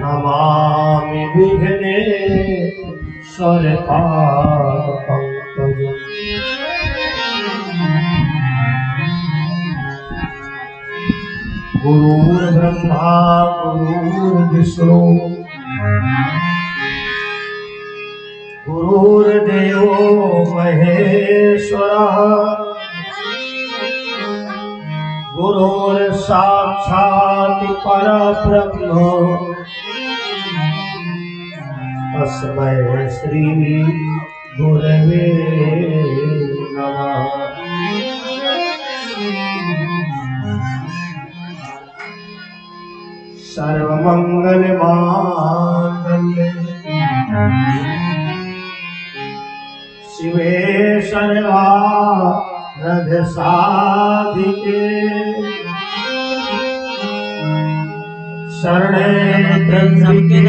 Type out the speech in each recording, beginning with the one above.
नमामि विघ्नेश्वर पादपङ्कजम्। गुरुर्ब्रह्मा गुरुर्विष्णु गुरुर्देवो महेश्वरः गुरुर्साक्षात् परब्रह्म तस्मै श्री गुरवे नमः। सर्वमंगलमांगल्ये शिवे सर्वार्थ साधिके शरणे त्र्यंबके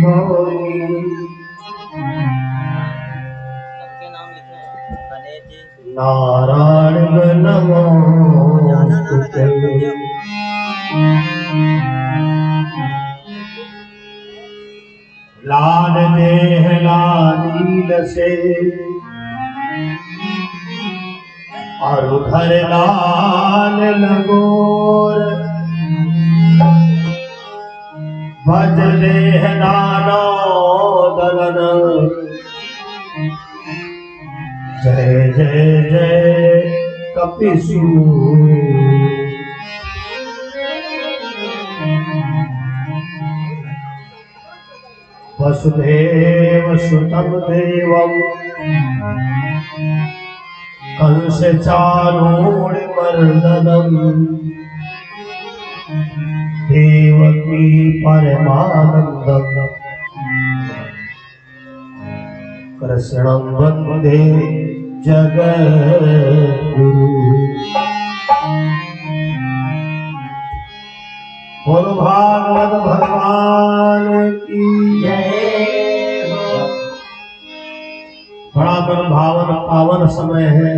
गौरी नारायण नमोस्तुते। लाल देह लालील से और उधर लाल लगोर भज देह दानो दलन जय जय जय कपिसूर। वसुदेव सुतं देवं कंस चाणूरमर्दनं देवकी परमानन्दं कृष्णं वन्दे जगद्गुरु। बोलो भागवत भगवान की जय। बड़ा मन भावन पावन समय है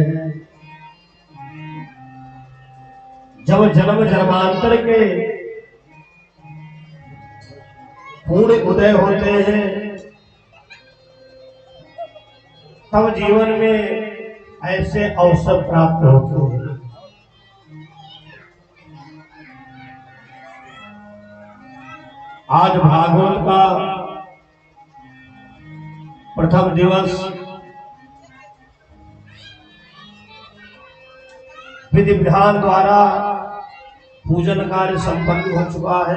जब जन्म जन्मांतर के पूर्ण उदय होते हैं, तब जीवन में ऐसे अवसर प्राप्त होते हैं। आज भागवत का प्रथम दिवस विधि विधान द्वारा पूजन कार्य संपन्न हो चुका है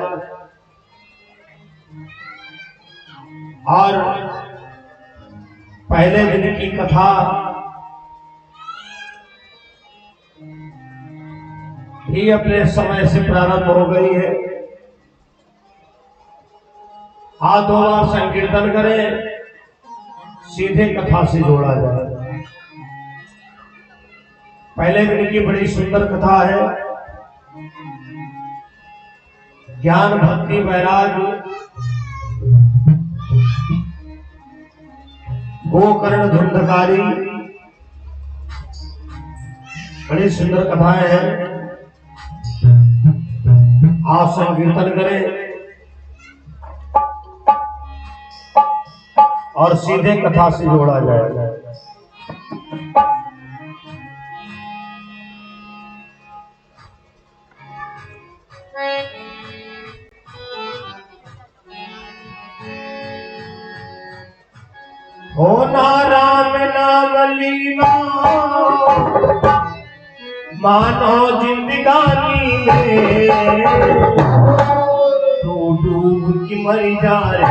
और पहले दिन की कथा भी अपने समय से प्रारंभ हो गई है। आज 2 बार संकीर्तन करें, सीधे कथा से जोड़ा जाए। पहले दिन की बड़ी सुंदर कथा है। ज्ञान भक्ति वैराग्य गोकर्ण धुंधकारी, बड़ी सुंदर कथाएं हैं। आप संकीर्तन करें और सीधे कथा से जोड़ा जाएगा। हो नाराम नाम लीना मानो जिंदगानी में, तू डूब की मर जा रे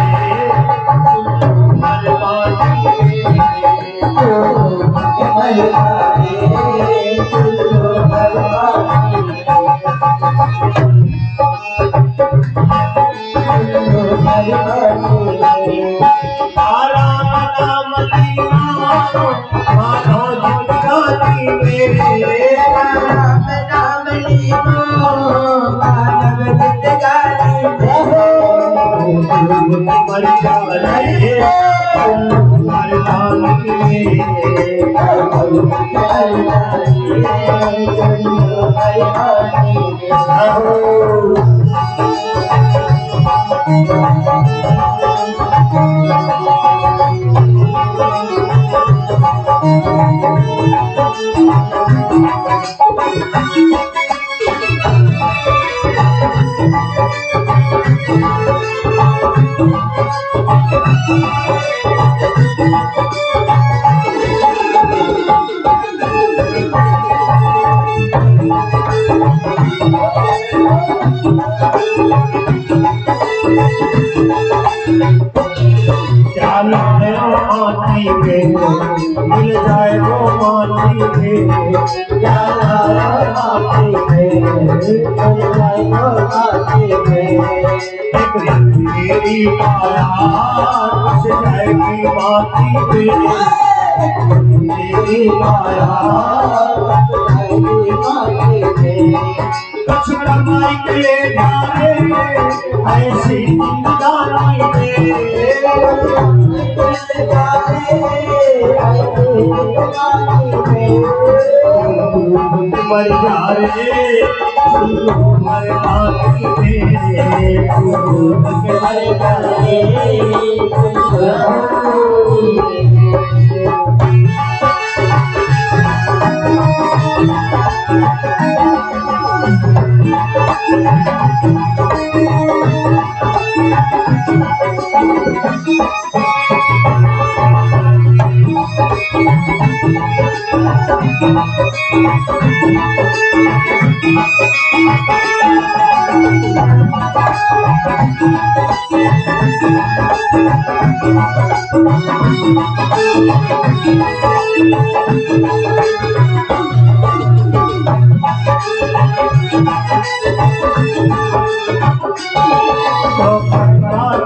मिल जाए वो माटी में, क्या माटी में, मिल जाए वो माटी में, तेरी माया बस जाएगी माटी में, तेरी माया बस जाएगी माटी में, कुछ कमाई के ले जाए ऐसी जिंदगानी में, मर जा रे मर जाती मर जा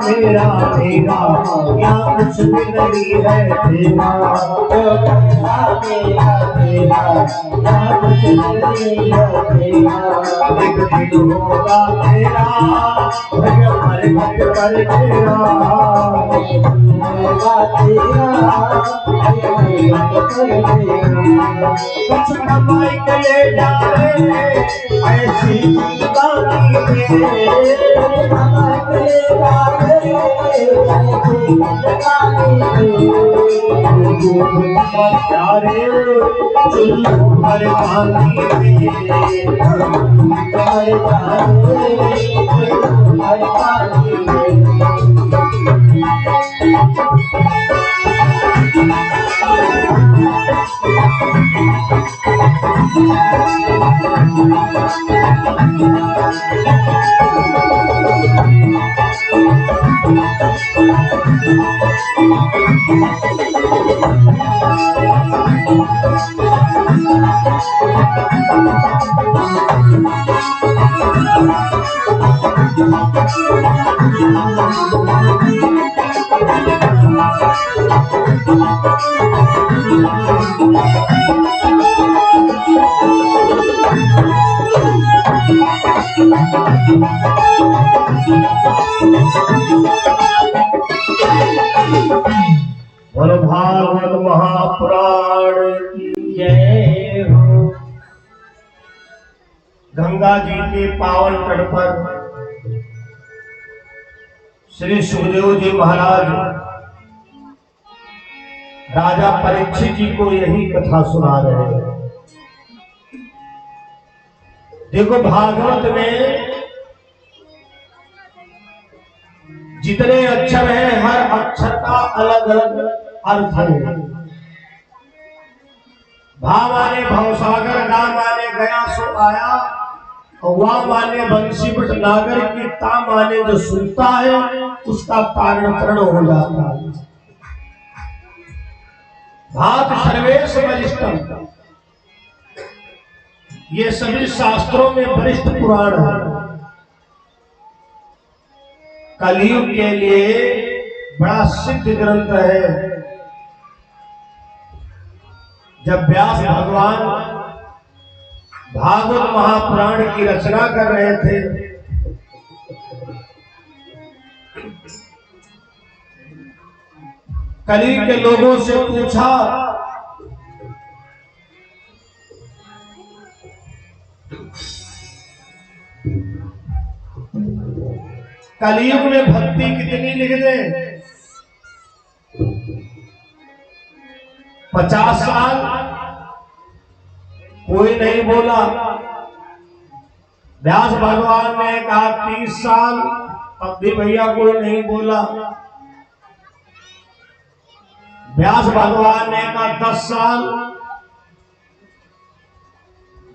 मेरा तेरा क्या कुछ भी नहीं है तेरा, मेरा तेरा क्या कुछ नहीं है तेरा, एक दिन होगा तेरा हर घर पर तेरा, होगा तेरा कुछ कमाई के ले जा रहे ऐसी जिंदगानी में, प्यारे हर पानी और भागवत महापुराण की जय हो। गंगा जी के पावन तट पर श्री सुखदेव जी महाराज राजा परीक्षित जी को यही कथा सुना रहे हैं। देखो भागवत में जितने अक्षर हैं हर अक्षर का अलग अलग अर्थ है। भा माने भवसागर, गा माने गया सो आया, वा माने बंसी बट नागर की, ता माने जो सुनता है उसका कारण करण हो जाता है। भात सर्वेश वरिष्ठम, ये सभी शास्त्रों में वरिष्ठ पुराण है। कलयुग के लिए बड़ा सिद्ध ग्रंथ है। जब व्यास भगवान भागवत महापुराण की रचना कर रहे थे कली के लोगों से पूछा, कलयुग में भक्ति कितनी लिख दे? 50 साल कोई नहीं बोला। व्यास भगवान ने कहा 30 साल, अब भी भैया कोई नहीं बोला। व्यास भगवान ने कहा 10 साल।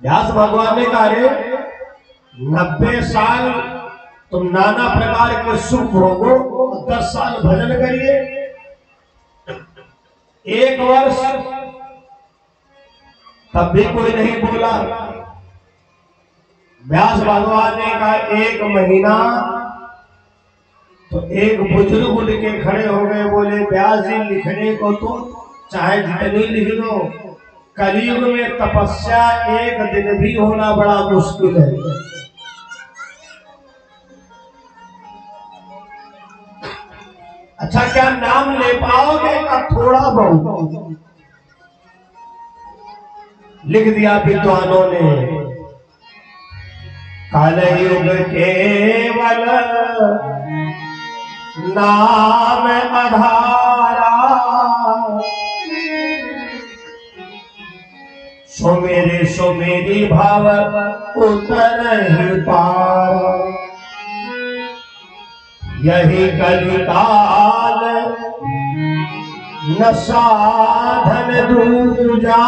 व्यास भगवान ने कहा रे 90 साल तुम नाना प्रकार के सुख भोगो, 10 साल भजन करिए। 1 वर्ष, तब भी कोई नहीं बोला। व्यास भगवान ने कहा 1 महीना, तो एक बुजुर्ग उठ के खड़े हो गए, बोले व्यास जी लिखने को तो चाहे जितनी लिख लो, कलयुग में तपस्या 1 दिन भी होना बड़ा मुश्किल है। अच्छा क्या नाम ले पाओगे? का थोड़ा बहुत लिख दिया विद्वानों ने। कलयुग केवल नाम आधारा, सो मेरी भाव उतर ही पार। यही कलिकाल न साधन दूजा,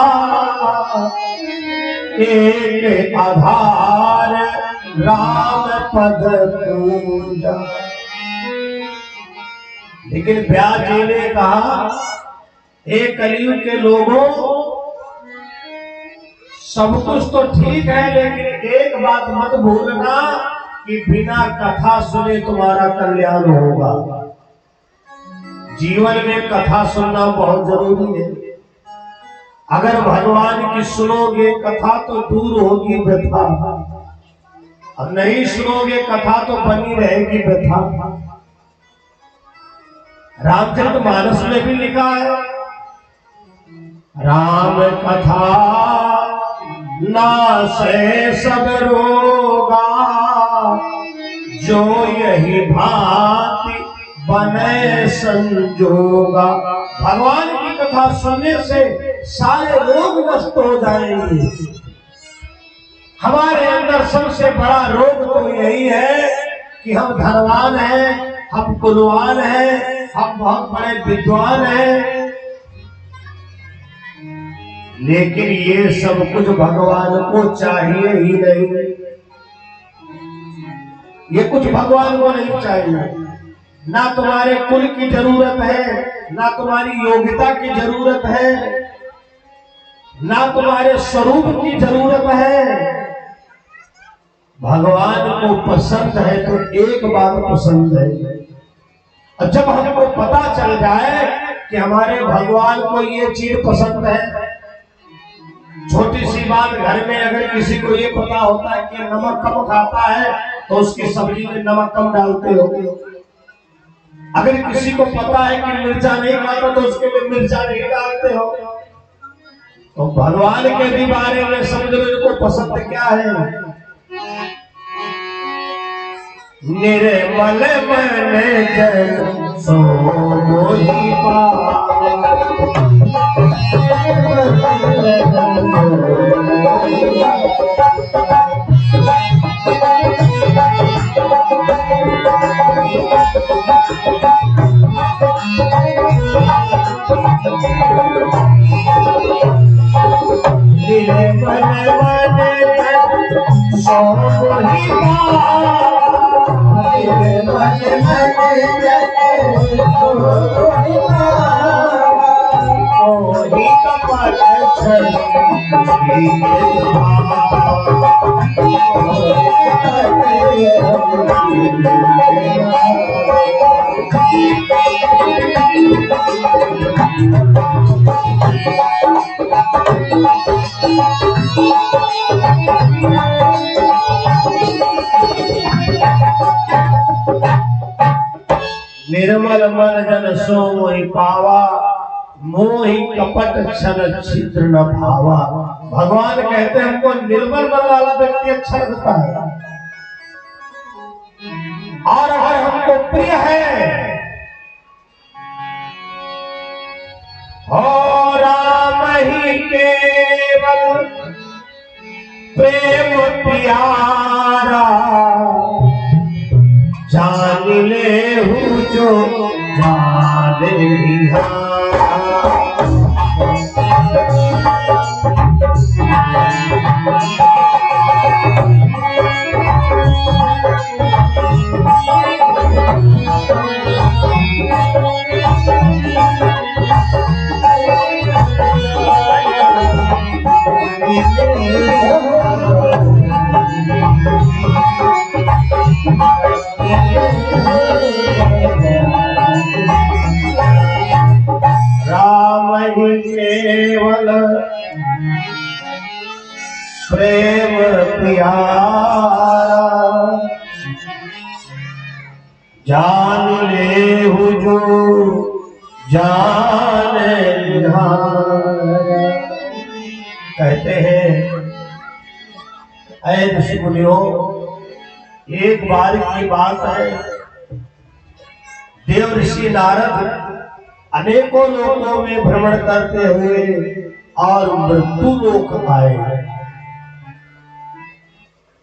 एक आधार राम पद पूजा। लेकिन व्यास जी ने कहा, एक कलयुग के लोगों, सब कुछ तो ठीक है, लेकिन एक बात मत भूलना कि बिना कथा सुने तुम्हारा कल्याण होगा। जीवन में कथा सुनना बहुत जरूरी है। अगर भगवान की सुनोगे कथा तो दूर होगी व्यथा, और नहीं सुनोगे कथा तो बनी रहेगी व्यथा। रामचरितमानस में भी लिखा है, राम कथा नासे सब रोगा, जो यही भांति बने संजोगा। भगवान की कथा सुनने से सारे रोग नष्ट हो जाएंगे। हमारे अंदर सबसे बड़ा रोग तो यही है कि हम धनवान हैं, हम कुलवान हैं, हम बहुत बड़े विद्वान हैं, लेकिन ये सब कुछ भगवान को चाहिए ही नहीं। ये कुछ भगवान को नहीं चाहिए। ना तुम्हारे कुल की जरूरत है, ना तुम्हारी योग्यता की जरूरत है, ना तुम्हारे स्वरूप की जरूरत है। भगवान को पसंद है तो एक बात पसंद है, और जब हमको पता चल जाए कि हमारे भगवान को ये चीज पसंद है। छोटी सी बात, घर में अगर किसी को ये पता होता है कि नमक कम खाता है तो उसकी सब्जी में नमक कम डालते हो। अगर किसी को पता है कि मिर्चा नहीं खाता तो उसके लिए मिर्चा नहीं डालते हो। तो भगवान के भी बारे में समझ लो इनको पसंद क्या है। निर्मल मन जन सो मोहि पावा, निर्मल मन जन सो मोहि पावा, मोहि कपट छल छिद्र न भावा। भगवान कहते हैं हमको निर्मल मन वाला व्यक्ति अच्छा लगता है, और अगर हमको प्रिय है हो राम ही केवल प्रेम प्यारा, जान ले हूँ जो जान निहारा। राम ही केवल प्रेम प्यारा, जान ले हूँ जो जान निहारा। कहते हैं ऐ ऋषि मुनियों, एक बार की बात है, देव ऋषि नारद अनेकों लोकों में भ्रमण करते हुए और मृत्यु लोक आए।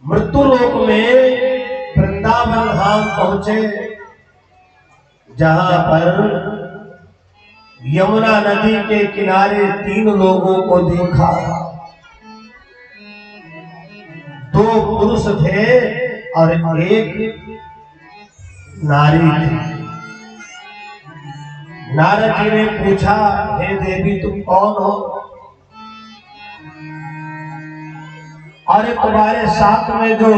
मृत्यु लोक में वृंदावन धाम पहुंचे, जहां पर यमुना नदी के किनारे 3 लोगों को देखा। 2 पुरुष थे और एक नारी थी। नारद जी ने पूछा, हे देवी तुम कौन हो? और तुम्हारे साथ में जो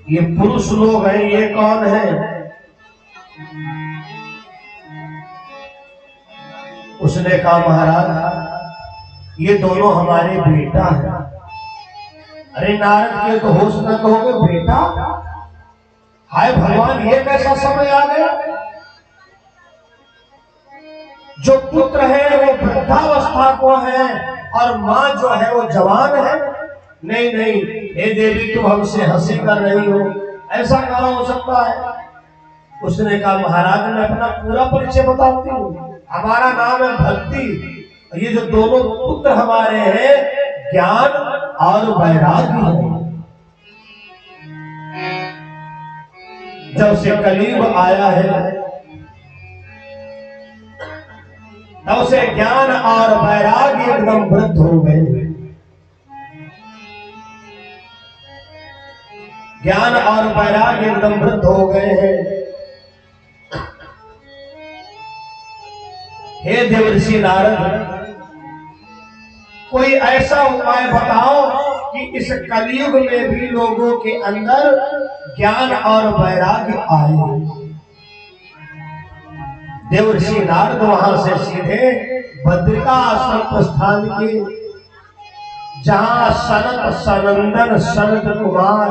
ये पुरुष लोग हैं ये कौन है? उसने कहा महाराज ये दोनों हमारे बेटा हैं। अरे नारद के तो होश न कहोगे बेटा? हाय भगवान ये कैसा समय आ गया? जो पुत्र है वो वृद्धावस्था को है और माँ जो है वो जवान है। नहीं नहीं, हे देवी तुम हमसे हंसी कर रही हो, ऐसा कहाँ हो सकता है? उसने कहा महाराज मैं अपना पूरा परिचय बताती हूँ। हमारा नाम है भक्ति। ये जो दोनों पुत्र हमारे हैं ज्ञान और वैराग्य है। जब से कलयुग आया है तब से ज्ञान और वैराग्य एकदम वृद्ध हो गए। ज्ञान और वैराग्य एकदम वृद्ध हो गए हैं। हे देवर्षि नारद, कोई ऐसा उपाय बताओ कि इस कलयुग में भी लोगों के अंदर ज्ञान और वैराग्य आए। देवर्षि नारद वहां से सीधे बद्रिका आश्रम प्रस्थान किए, जहां सनत सनंदन सनत कुमार,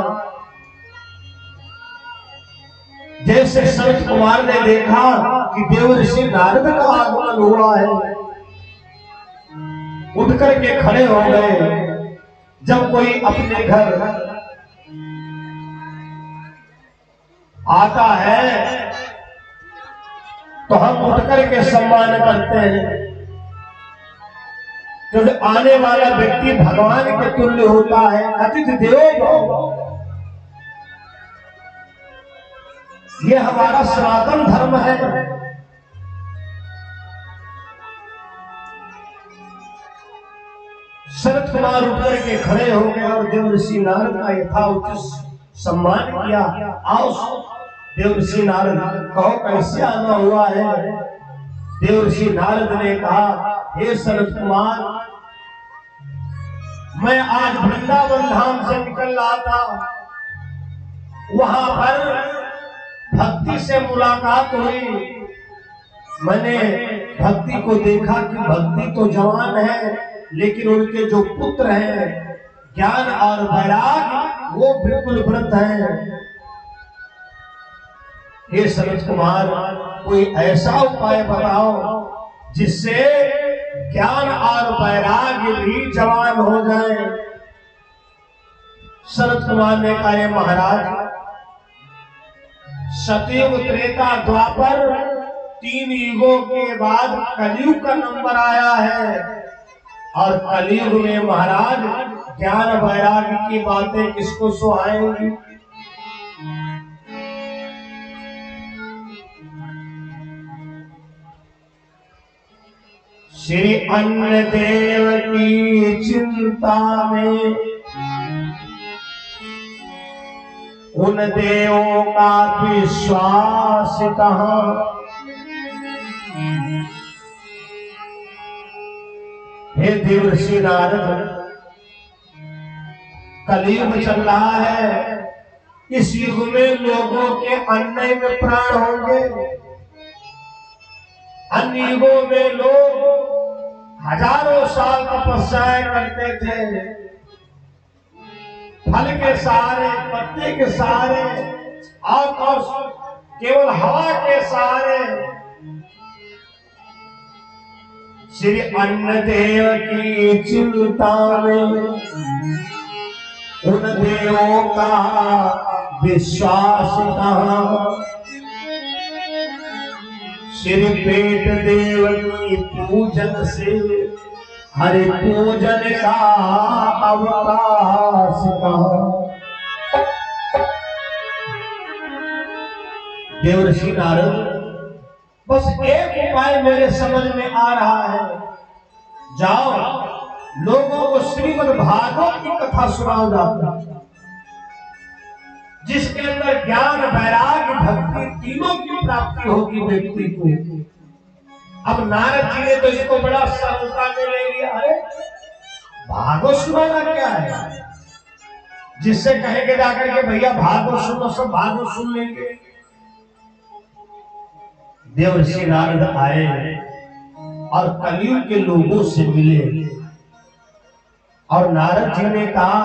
जैसे सनत कुमार ने देखा कि देवर्षि नारद का आगमन हुआ है, उठ करके खड़े हो गए। जब कोई अपने घर आता है तो हम उठ करके सम्मान करते हैं, क्योंकि आने वाला व्यक्ति भगवान के तुल्य होता है। अतिथि देवो भव, ये हमारा सनातन धर्म है। शरत कुमार उठ करके खड़े हो गए और देवर्षि नारद का यथाउचित सम्मान किया। आओ देवर्षि नारद, कहो कैसे आना हुआ है? देवर्षि नारद ने कहा, हे शरत कुमार, मैं आज वृंदावन धाम से निकल रहा था, वहां पर भक्ति से मुलाकात हुई। मैंने भक्ति को देखा कि भक्ति तो जवान है, लेकिन उनके जो पुत्र हैं ज्ञान और वैराग्य वो बिल्कुल वृद्ध हैं। हे शरत कुमार, कोई ऐसा उपाय बताओ जिससे ज्ञान और वैराग्य भी जवान हो जाए। शरद कुमार ने कहा, महाराज सतयुग त्रेता द्वापर 3 युगों के बाद कलयुग का नंबर आया है और कलयुग में महाराज ज्ञान वैराग्य की बातें किसको सुहाएंगी। श्री अन्न देव की चिंता में उन देवों का विश्वास कहाँ। हे देवर्षि नारद, कलयुग चल रहा है, इस युग में लोगों के अन्न में प्राण होंगे। अन्य युगों में लोग हजारों साल तपस्या करते थे, फल के सहारे, पत्ते के सहारे और केवल हवा के सहारे। श्री अन्न देव की चिंता में उन देवों का विश्वास कहाँ। श्री पेट देव की पूजन से हरि पूजन का अवकाश कहाँ। देवर्षि नारद, बस एक उपाय मेरे समझ में आ रहा है। जाओ लोगों को श्रीमद् भागवत की कथा सुनाओ जाता, जिसके अंदर ज्ञान वैराग्य भक्ति तीनों की प्राप्ति होगी व्यक्ति को। अब नारद जी ने तो इसको बड़ा सरलता में ले लिया। अरे भागवत सुनाना क्या है, जिससे कहेंगे जाकर के भैया भागवत सुनो, सब भागवत सुन लेंगे। देवर्षि नारद आए और कलयुग के लोगों से मिले और नारद जी ने कहा,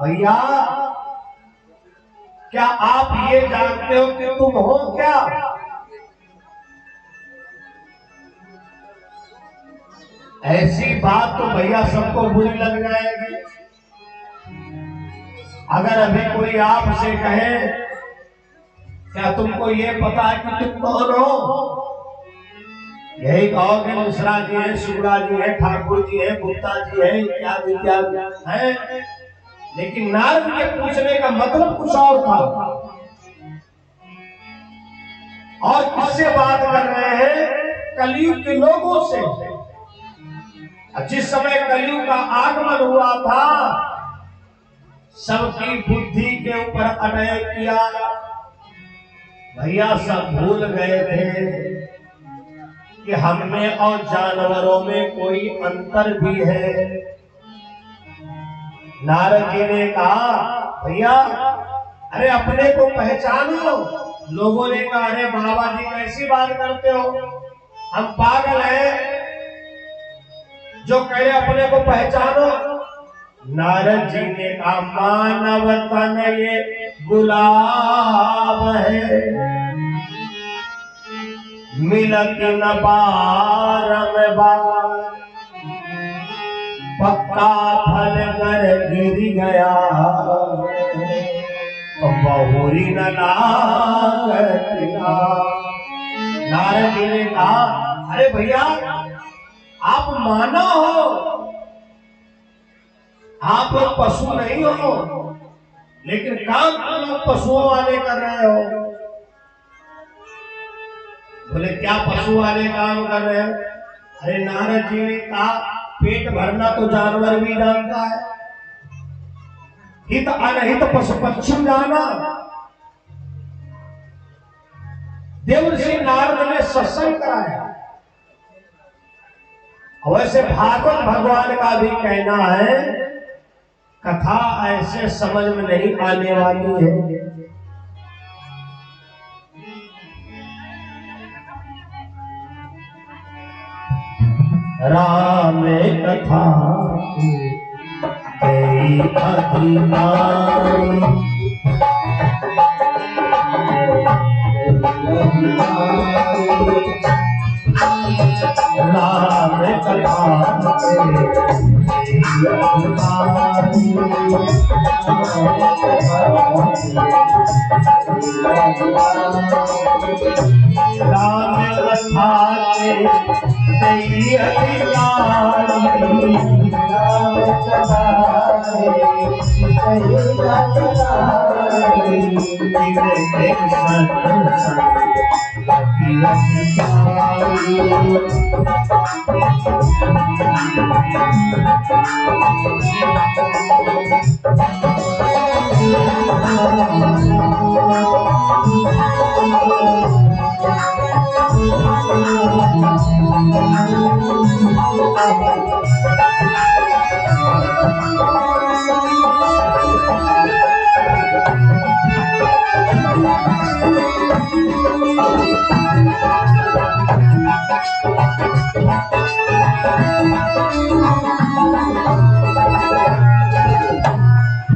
भैया क्या आप ये जानते हो कि तुम हो क्या? ऐसी बात तो भैया सबको बुरी लग जाएगी। अगर अभी कोई आपसे कहे क्या तुमको ये पता है कि तुम कौन हो, यही कहोगे मिश्रा जी है, शुक्ला जी है, ठाकुर जी है, गुप्ता जी है, इत्यादि इत्यादि है। लेकिन नारद के पूछने का मतलब कुछ और था। और किससे बात कर रहे हैं? कलयुग के लोगों से। जिस समय कलयुग का आगमन हुआ था, सबकी बुद्धि के ऊपर अटैक किया। भैया सब भूल गए थे कि हमें और जानवरों में कोई अंतर भी है। नारद जी ने कहा, भैया अरे अपने को पहचानो। लोगों ने कहा, अरे बाबा जी कैसी बात करते हो, हम पागल हैं जो कहे अपने को पहचानो। नारद जी ने कहा, मानव तन ये गुलाब है, मिलत न बारम बार, पक्का फल कर गिर गया तो बहुरी न लागतिना। नारद जी ने कहा, अरे भैया आप मानव हो, आप पशु नहीं हो, लेकिन काम तुम पशुओं वाले कर रहे हो। बोले क्या पशु वाले काम कर रहे हो? अरे नारद जी ने कहा, पेट भरना तो जानवर भी जानता है, हित अनहित पशु पक्षी जाना। देवर्षि नारद ने सत्संग कराया। वैसे भागवत भगवान का भी कहना है, कथा ऐसे समझ में नहीं आने वाली है। राम कथा कई अधिकारी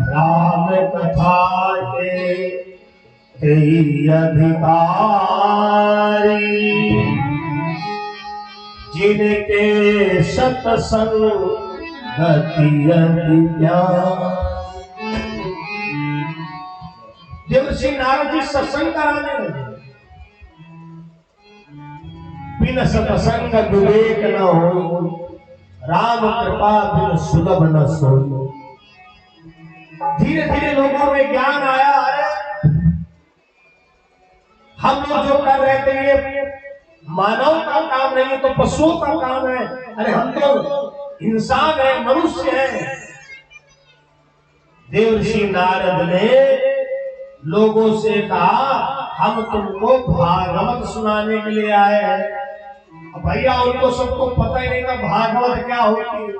राम कथा के अधिकारी जिनके सत्संग गति देवर्षि नारद जी सत्संग कराने लगे। बिन सत्संग विवेक न हो, राम कृपा बिन सुलभ न सोई। धीरे धीरे लोगों में ज्ञान आया, अरे हम लोग जो कर रहे थे ये मानव का काम नहीं, तो पशुओं का काम है। अरे हम तो इंसान है, मनुष्य है। देवर्षि नारद ने लोगों से कहा, हम तुमको भागवत सुनाने के लिए आए हैं। भैया उनको सबको पता ही नहीं था भागवत क्या होती है।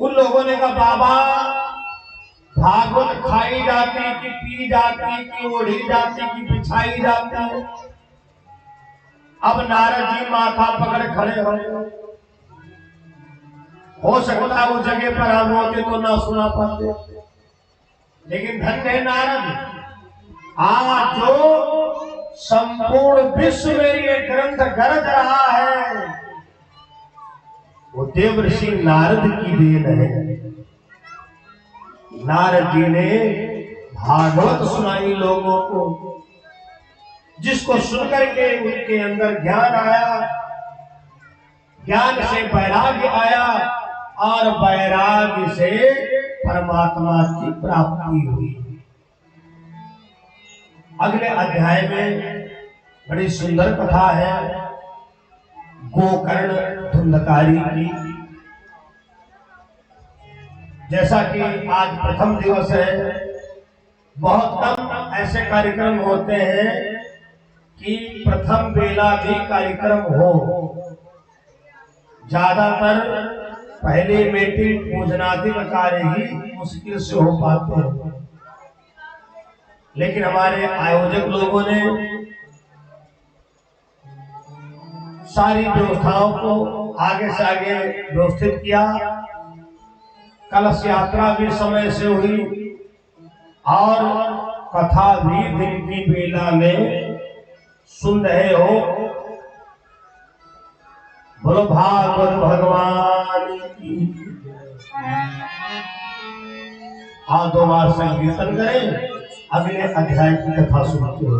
उन लोगों ने कहा, बाबा भागवत खाई जाती कि पी जाती कि ओढ़ी जाती कि बिछाई जाती है। अब नारद जी माथा पकड़ खड़े हो सकता है वो जगह पर हम होते तो ना सुना पाते, लेकिन धन्य है नारद, आज जो संपूर्ण विश्व में ये ग्रंथ गरज रहा है वो देवर्षि नारद की देन है। नारद जी ने भागवत सुनाई लोगों को, जिसको सुनकर के उनके अंदर ज्ञान आया, ज्ञान से वैराग्य आया और वैराग्य से परमात्मा की प्राप्ति हुई। अगले अध्याय में बड़ी सुंदर कथा है गोकर्ण धुंधकारी की। जैसा कि आज प्रथम दिवस है, बहुत कम ऐसे कार्यक्रम होते हैं कि प्रथम बेला भी कार्यक्रम हो। ज्यादातर पहले मीटिंग पूजनादि कार्य ही मुश्किल से हो पाते हैं, लेकिन हमारे आयोजक लोगों ने सारी व्यवस्थाओं को आगे से आगे व्यवस्थित किया। कलश यात्रा भी समय से हुई और कथा भी दिन की बेला में सुन रहे हो। बोलो भागवत भगवान की। हाँ, 2 बार संकीर्तन करें, अगले अध्याय की कथा सुनते हो।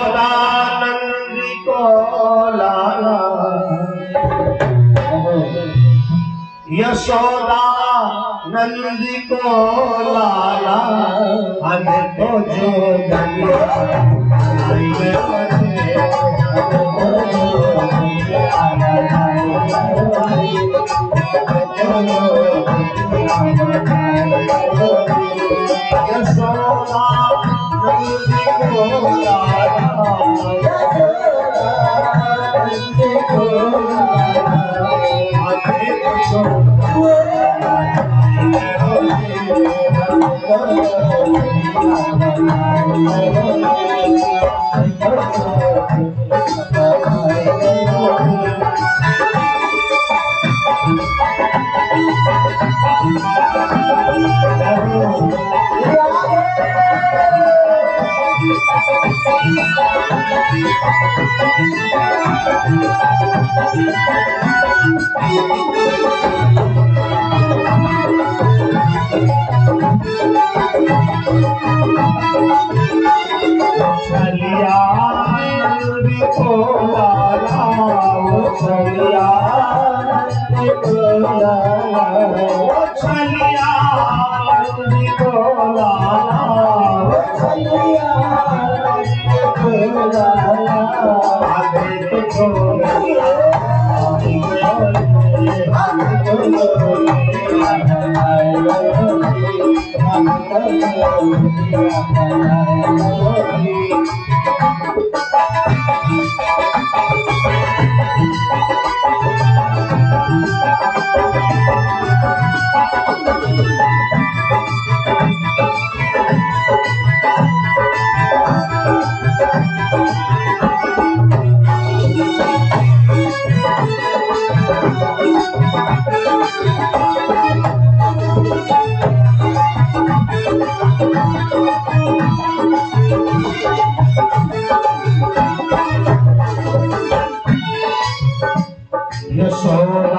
यशोदानंदी को लाला, यशोदा नंदी को लाला, हमें तो जो यशोदा नंदी को लाला छलिया को लाला वो छलिया को लाला वो छलिया को लाला वो छलिया को लाला आगे तो छोड़िया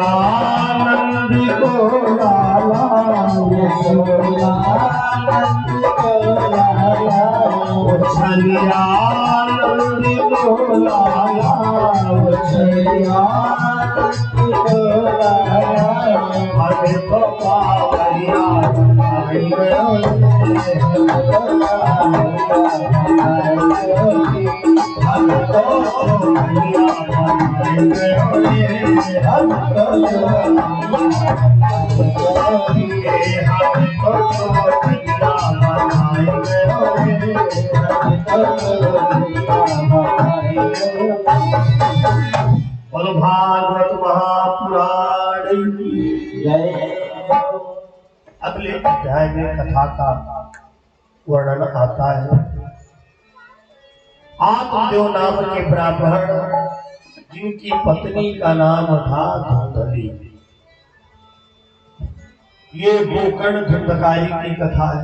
यशोदानंद को लाला यशोदानंद को लाला छलियानंद को लाला छलियानंद को लाला हरे बाबा भैया भागवत महापुराण की जय। अगले अध्याय में कथा का वर्णन आता है। आत्मदेव नाम के ब्राह्मण जिनकी पत्नी का नाम था धुंधली, ये गोकर्ण धुंधकारी की कथा है।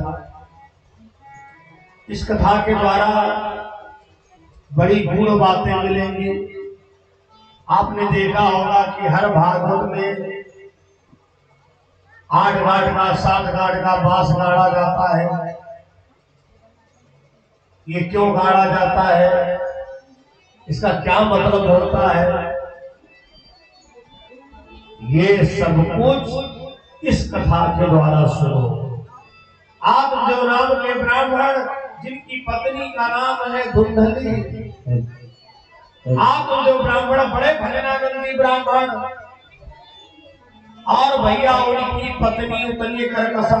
इस कथा के द्वारा बड़ी गूढ़ बातें मिलेंगी। आपने देखा होगा कि हर भागवत में 8 घाट का 7 घाट का बांस गाड़ा जाता है। ये क्यों गाड़ा जाता है, इसका क्या मतलब होता है, ये सब कुछ इस कथा के द्वारा सुनो। आत्मदेव नाम के ब्राह्मण जिनकी पत्नी का नाम है धुंधली, आत्मदेव ब्राह्मण बड़े भजनानंदी ब्राह्मण, और भैया उनकी पत्नी उतनी करकसा।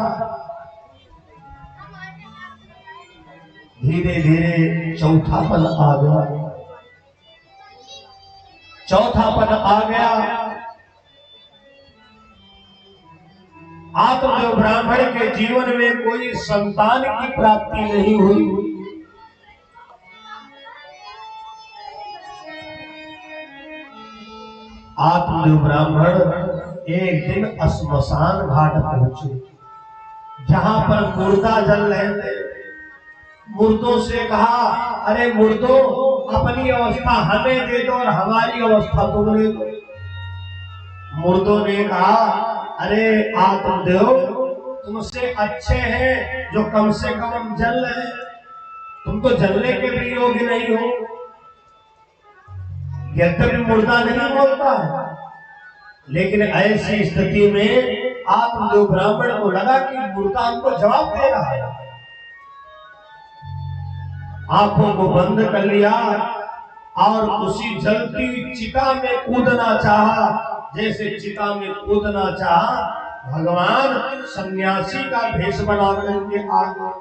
धीरे धीरे चौथापन आ गया, चौथापन आ गया। आत्मदेव ब्राह्मण के जीवन में कोई संतान की प्राप्ति नहीं हुई। आत्मदेव ब्राह्मण एक दिन श्मशान घाट पहुंचे, जहां पर मुर्दा जल रहे थे। मुर्दों से कहा, अरे मुर्दों, अपनी अवस्था हमें दे दो और हमारी अवस्था तुम ले दो। मुर्दों ने कहा, अरे आत्मदेव, तुमसे अच्छे हैं जो कम से कम जल रहे, तुम तो जलने के भी योग्य नहीं हो। यद्यपि मुर्दा नहीं बोलता है, लेकिन ऐसी स्थिति में आत्मदेव ब्राह्मण को लगा कि मुर्दा हमको जवाब दे रहा है। आंखों को बंद कर लिया और उसी जलती चिता में कूदना चाहा। जैसे चिता में कूदना चाहा, भगवान सन्यासी का भेष बना करके आ गए।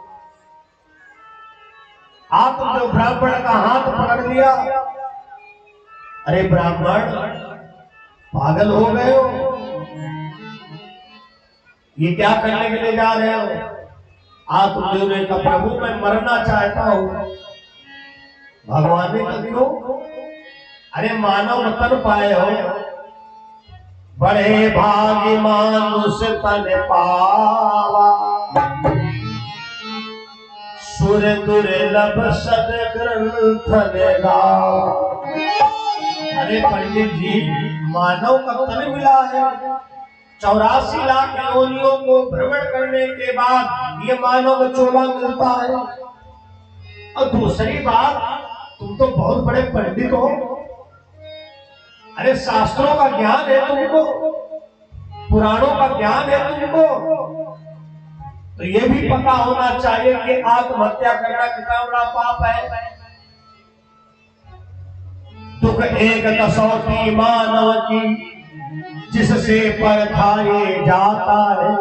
आत्मदेव ब्राह्मण का हाथ पकड़ लिया। अरे ब्राह्मण, पागल हो गए हो, ये क्या करने के लिए जा रहे हो? आत्मदेव ने कहा, प्रभु मैं मरना चाहता हूं। भगवान ने कहा, क्यों? अरे मानव तन पाए हो, बड़े भागी मानुष तन पावा, सुर दुर्लभ सदग्रंथ नेगा। अरे पंडित जी, मानव का तन मिला है, 84 लाख योनियों को भ्रमण करने के बाद ये मानव चोला मिलता है। और दूसरी बात, तुम तो बहुत बड़े पंडित हो, अरे शास्त्रों का ज्ञान है तुमको, पुराणों का ज्ञान है तुमको, तो ये भी पता होना चाहिए कि आत्महत्या करना कितना बड़ा पाप है। दुख एक कसौटी मानव की, जिससे परखाए जाता है,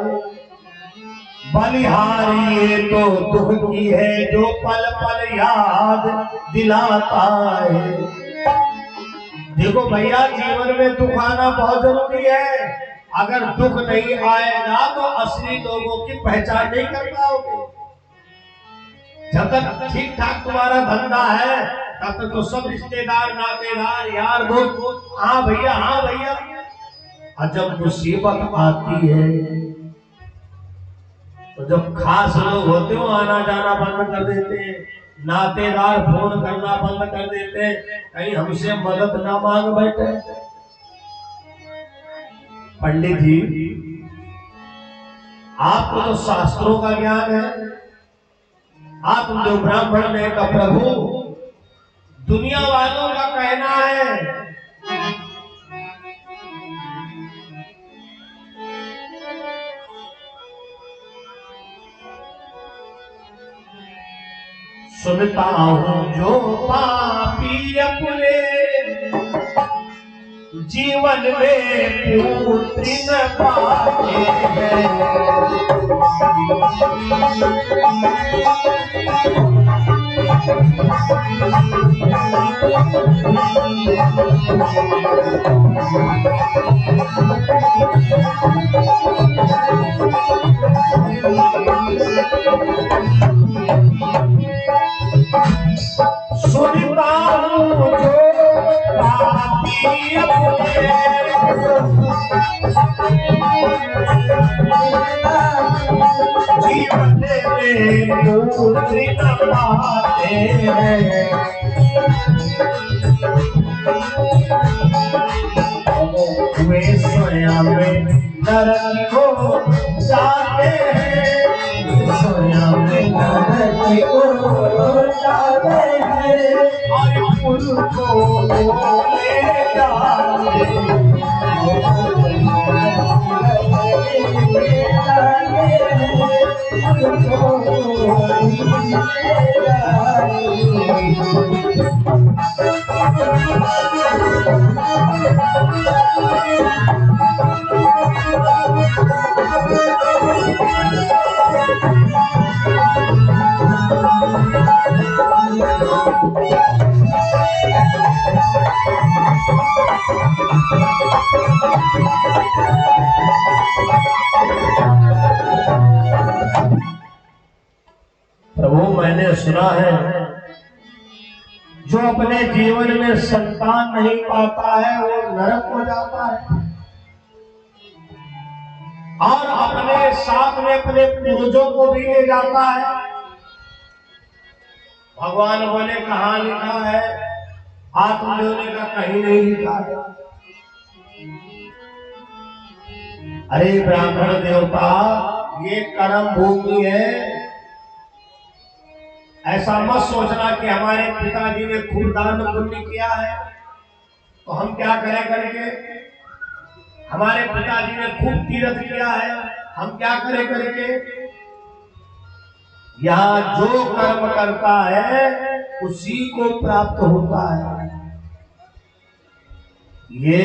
बलिहारी ये तो दुख की है, जो पल पल याद दिलाता है। देखो भैया, जीवन में दुख आना बहुत जरूरी है। अगर दुख नहीं आएगा तो असली लोगों की पहचान नहीं कर पाओगे। जब तक ठीक ठाक तुम्हारा धंधा है तब तक तो सब रिश्तेदार, नातेदार, यार दोस्त, हाँ भैया, हाँ भैया। और जब मुसीबत आती है तो जब खास लोग होते हो आना जाना बंद कर देते हैं, नातेदार फोन करना बंद कर देते हैं, कहीं हमसे मदद ना मांग बैठे। पंडित जी, आपको तो शास्त्रों का ज्ञान है, आप जो ब्राह्मण ने का प्रभु, दुनिया वालों का कहना है सुनता हूं जो पापी अपने जीवन में पुत्री न पाते सुनता हूँ जो पापी अपने जीवन में पुत्री न पाते हैं, वे स्वयं में नरक को जाते हैं, स्वयं में नरक को जाते हैं, और उनको ले जाते हैं। प्रभु, मैंने सुना है जो अपने जीवन में संतान नहीं पाता है वो नरक हो जाता है, और अपने साथ में अपने पूर्वजों को भी ले जाता है। भगवान बोले कहाँ लिखा है? आत्मयोनि का कहीं नहीं लिखा है। अरे ब्राह्मण देवता, ये कर्म भूमि है। ऐसा मत सोचना कि हमारे पिताजी ने खूब दान पुण्य किया है तो हम क्या करें करके, हमारे पिताजी ने खूब तीर्थ किया है हम क्या करें करके। यहाँ जो कर्म करता है उसी को प्राप्त होता है। ये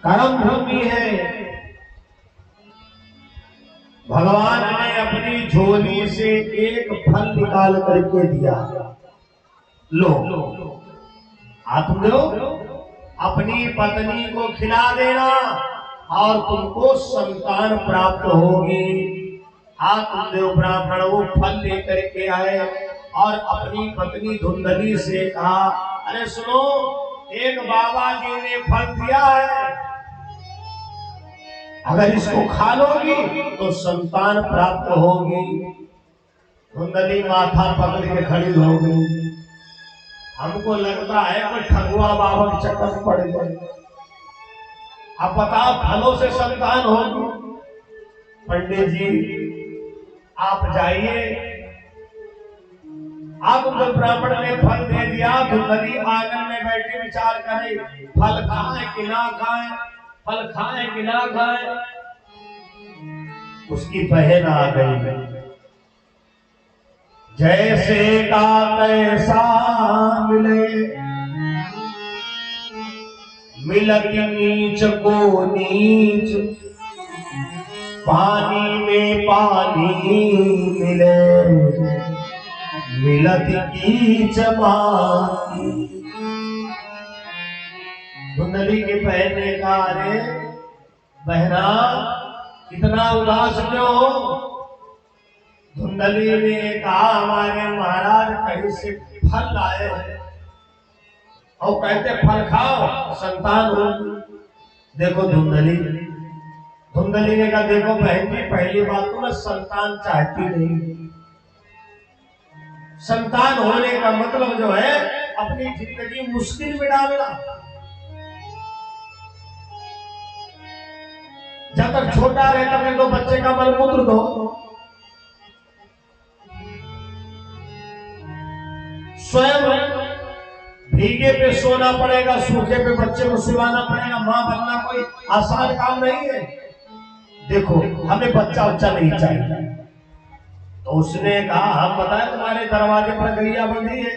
कर्म भूमि है। भगवान ने अपनी झोली से एक फल निकाल करके दिया, लो तुम अपनी पत्नी को खिला देना और तुमको संतान प्राप्त होगी। आत्मदेव ब्राह्मण वो फल लेकर के आए और अपनी पत्नी धुंधली से कहा, अरे सुनो, एक बाबा जी ने फल दिया है, अगर इसको खा लोगी तो संतान प्राप्त होगी। धुंधली माथा पकड़ के खड़ी हो गई। हमको लगता है कोई ठगुआ बाबा के चक्कर में पड़ गए। अब बताओ फलों से संतान होगी। पंडित जी आप जाइए, आप उधर ब्राह्मण ने फल दे दिया। धुंधली आंगन में बैठे विचार करे फल खाएं कि ना खाएं, फल खाएं कि ना खाएं। उसकी बहन आ गई। जैसे का तैसा मिले, मिलत नीच को नीच, पानी में पानी मिले, मिलत कीच माटी। धुंधली के बहन ने कहा अरे बहना इतना उदास क्यों हो? धुंधली ने कहा हमारे महाराज कहीं से फल लाए और कहते फल खाओ संतान हो। देखो धुंधली ने कहा देखो बहन जी पहली बात तो मैं संतान चाहती नहीं। संतान होने का मतलब जो है अपनी जिंदगी मुश्किल में डालना। जब तक छोटा रहे तब तक तो बच्चे का मलमूत्र दो। स्वयं भीगे पे सोना पड़ेगा, सूखे पे बच्चे को सुलाना पड़ेगा। मां बनना कोई आसान काम नहीं है। देखो हमें बच्चा नहीं चाहिए। तो उसने कहा हम बताए तुम्हारे दरवाजे पर गैया बंधी है,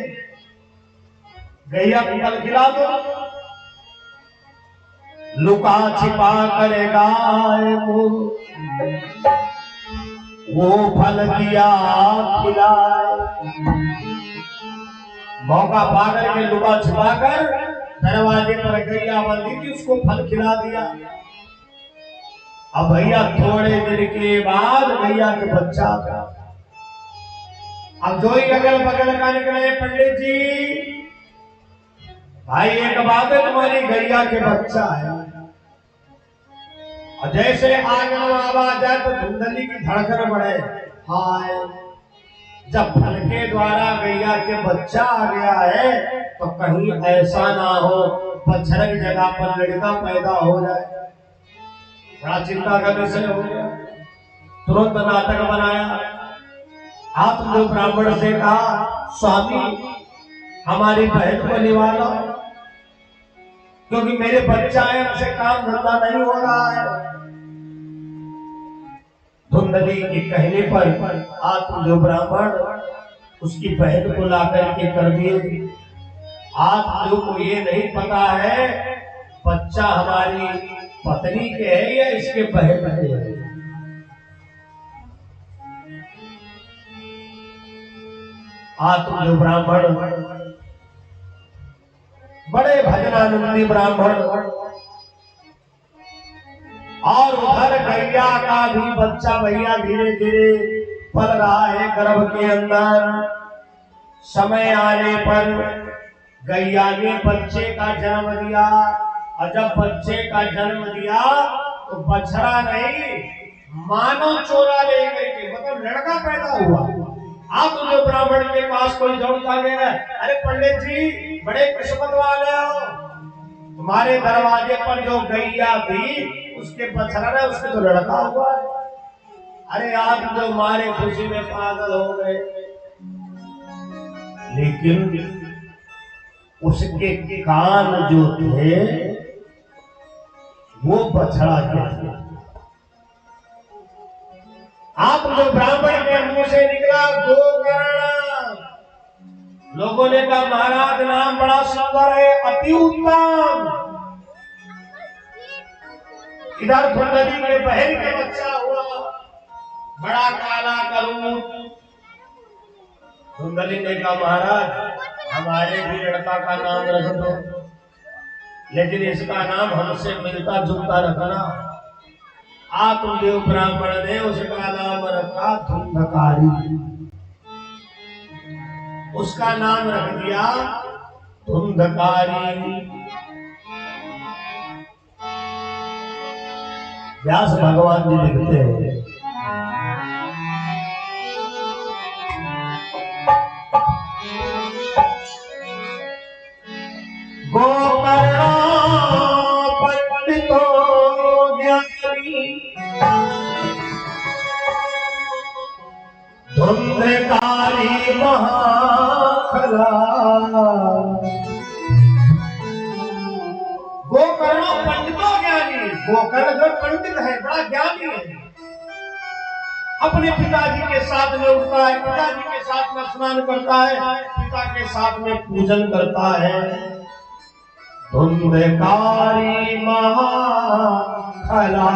गैया को फल खिला दो। लुका छिपा करेगा वो फल दिया खिलाए। मौका पाकर के लुका छिपाकर दरवाजे पर गैया बंधी थी, उसको फल खिला दिया। अब भैया थोड़े दिन के बाद गैया के बच्चा था। अब जो ही अगल बगल का निकले पंडित जी भाई एक बात है तुम्हारी गैया के बच्चा है। और जैसे आंगन में आवाज आए तो धुंधली की धड़कन बढ़े। हाय जब फल के द्वारा गैया के बच्चा आ गया है तो कहीं ऐसा ना हो बछड़ा की जगह पर लड़का पैदा हो जाए। बड़ा चिंता का विषय हो गया। तुरंत नाटक बनाया। आप जो ब्राह्मण से कहा स्वामी हमारी बहन को निवाला, क्योंकि मेरे बच्चा है हमसे काम धंधा नहीं हो रहा है। धुंधली के कहने पर आप जो ब्राह्मण उसकी बहन को लाकर के कर दिए। आप लोग को ये नहीं पता है बच्चा हमारी पत्नी के है या इसके बहन के है। आप जो ब्राह्मण बड़े भजनानंदी ब्राह्मण और उधर गैया का भी बच्चा भैया धीरे धीरे पल रहा है गर्भ के अंदर। समय आने पर गैया ने बच्चे का जन्म दिया और जब बच्चे का जन्म दिया तो बछड़ा नहीं मानव चोरा ले गई, मतलब लड़का पैदा हुआ। आप जो ब्राह्मण के पास कोई दौड़ता गया अरे पंडित जी बड़े किस्मत वाले हो, तुम्हारे दरवाजे पर जो गैया थी उसके बछड़ा है उसके तो लड़का हुआ। अरे आप जो मारे खुशी में पागल हो गए। लेकिन उसके कान जो थे वो बछड़ा के थे। आप जो ब्राह्मण के मुंह से निकला गोकर्ण, लोगों ने कहा महाराज नाम बड़ा सुंदर है, अति उत्तम। इधर धुंधली के बहन के बच्चा हुआ, बड़ा काला करूं। धुंधली ने कहा महाराज हमारे भी लड़का का नाम रख दो, लेकिन इसका नाम हमसे मिलता जुलता रखना। आत्मदेव ब्राह्मण ने उसका नाम रखा धुंधकारी। उसका नाम रख दिया धुंधकारी। व्यास भगवान जी लिखते हैं, गोकर्ण पंडितो ज्ञानी धुंधकारी महाखला। गोकर्ण पंडितो ज्ञानी, गोकर्ण जो पंडित है, बड़ा ज्ञानी है, अपने पिताजी के साथ में उठता है, पिताजी के साथ में स्नान करता है, पिता के साथ में पूजन करता है। धुंधकारी महाखला,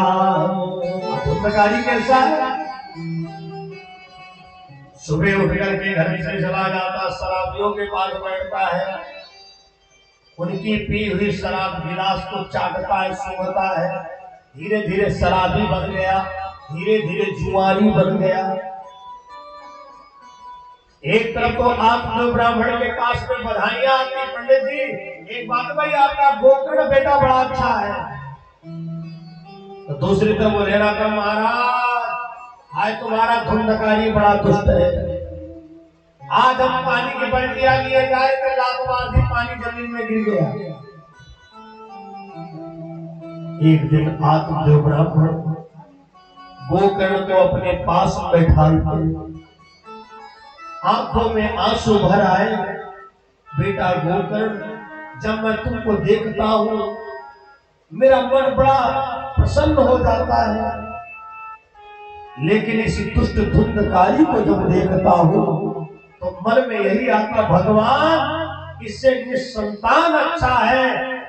धुंधकारी कैसा है? सुबह उठ करके घर से चला जाता, शराबियों के पास बैठता है, उनकी पी हुई शराब गिलास को चाटता है, सूंघता है, धीरे धीरे शराबी बन गया, धीरे धीरे जुआरी बन गया। एक तरफ तो आप जो ब्राह्मण के पास में बधाइयां आती, पंडित जी एक बात भाई, आपका गोकर्ण बेटा बड़ा अच्छा है, तो दूसरी तरफ बोले ना कर महाराज, आज तुम्हारा धुंधकारी बड़ा दुष्ट है, आज हम पानी की बल्टियां लिए जाए तो लात मार दी, पानी जमीन में गिर गया। एक दिन आप जो ब्राह्मण गोकर्ण को अपने पास बैठाते, आंखों में आंसू भर आए, बेटा गोकर्ण, जब मैं तुमको देखता हूं मेरा मन बड़ा प्रसन्न हो जाता है, लेकिन इस दुष्ट धुंधकारी को जब देखता हूं तो मन में यही आता, भगवान इससे निसंतान अच्छा है,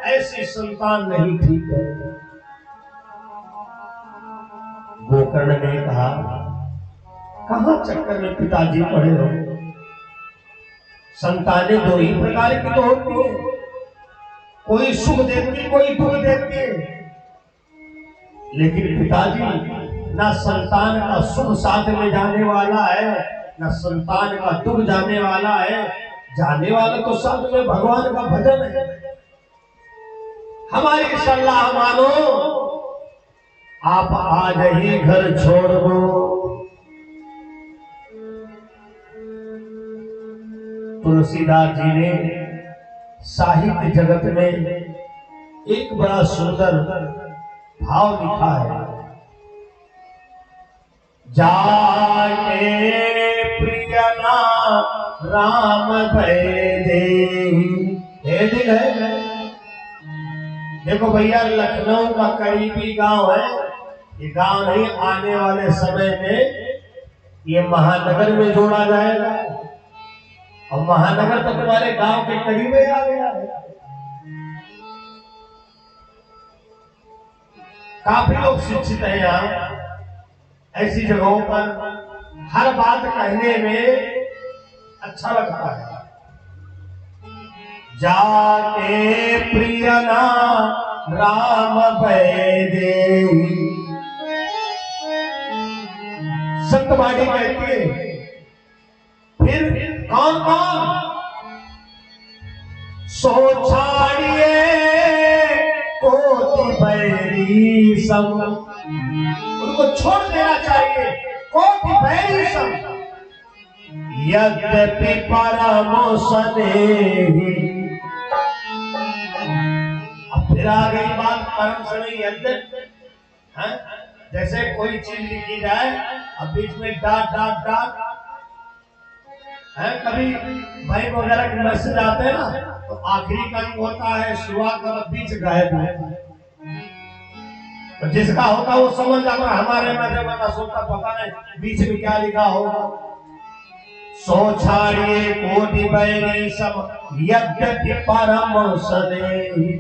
ऐसी संतान नहीं ठीक है। गोकर्ण ने कहा, कहां चक्कर में पिताजी पड़े हो, संतानें दो ही प्रकार की तो होती है, कोई सुख देती कोई दुख देती है, लेकिन पिताजी ना संतान का सुख साथ में जाने वाला है, ना संतान का दुख जाने वाला है, जाने वाला तो साथ में भगवान का भजन है। हमारी सलाह मानो, आप आज ही घर छोड़ दो। तुलसीदास जी ने साहित्य जगत में एक बड़ा सुंदर भाव लिखा है, जाके प्रियना राम भय दे दिल है। देखो भैया, लखनऊ का करीबी गांव है, ये गांव नहीं, आने वाले समय में ये महानगर में जोड़ा जाएगा, और महानगर तो तुम्हारे गांव के करीब में आ गया है। काफी लोग शिक्षित हैं यहाँ, ऐसी जगहों पर हर बात कहने में अच्छा लगता है। जाके प्रियना राम भय देहि, संतवाणी कहती है। फिर कौन कौन? सो छाड़िए कोटि बैरी सब, उनको छोड़ देना चाहिए, कोटि बैरी सब। यद्यपि परमो स्नेही, अब फिर आ गई बात परम स्नेही। यद्यपि जैसे कोई चीज लिखी जाए, अब बीच में डाट डाट डाट है, कभी भाई वगैरह के मैसेज आते हैं ना, तो आखिरी का होता है, शुरुआत का बीच गायब है, तो जिसका होता वो समझ जाता। हमारे में ना सोचता, पता नहीं बीच में क्या लिखा होगा। सो छाड़िए कोटि बैरी सब, यद्यपि परम स्नेही।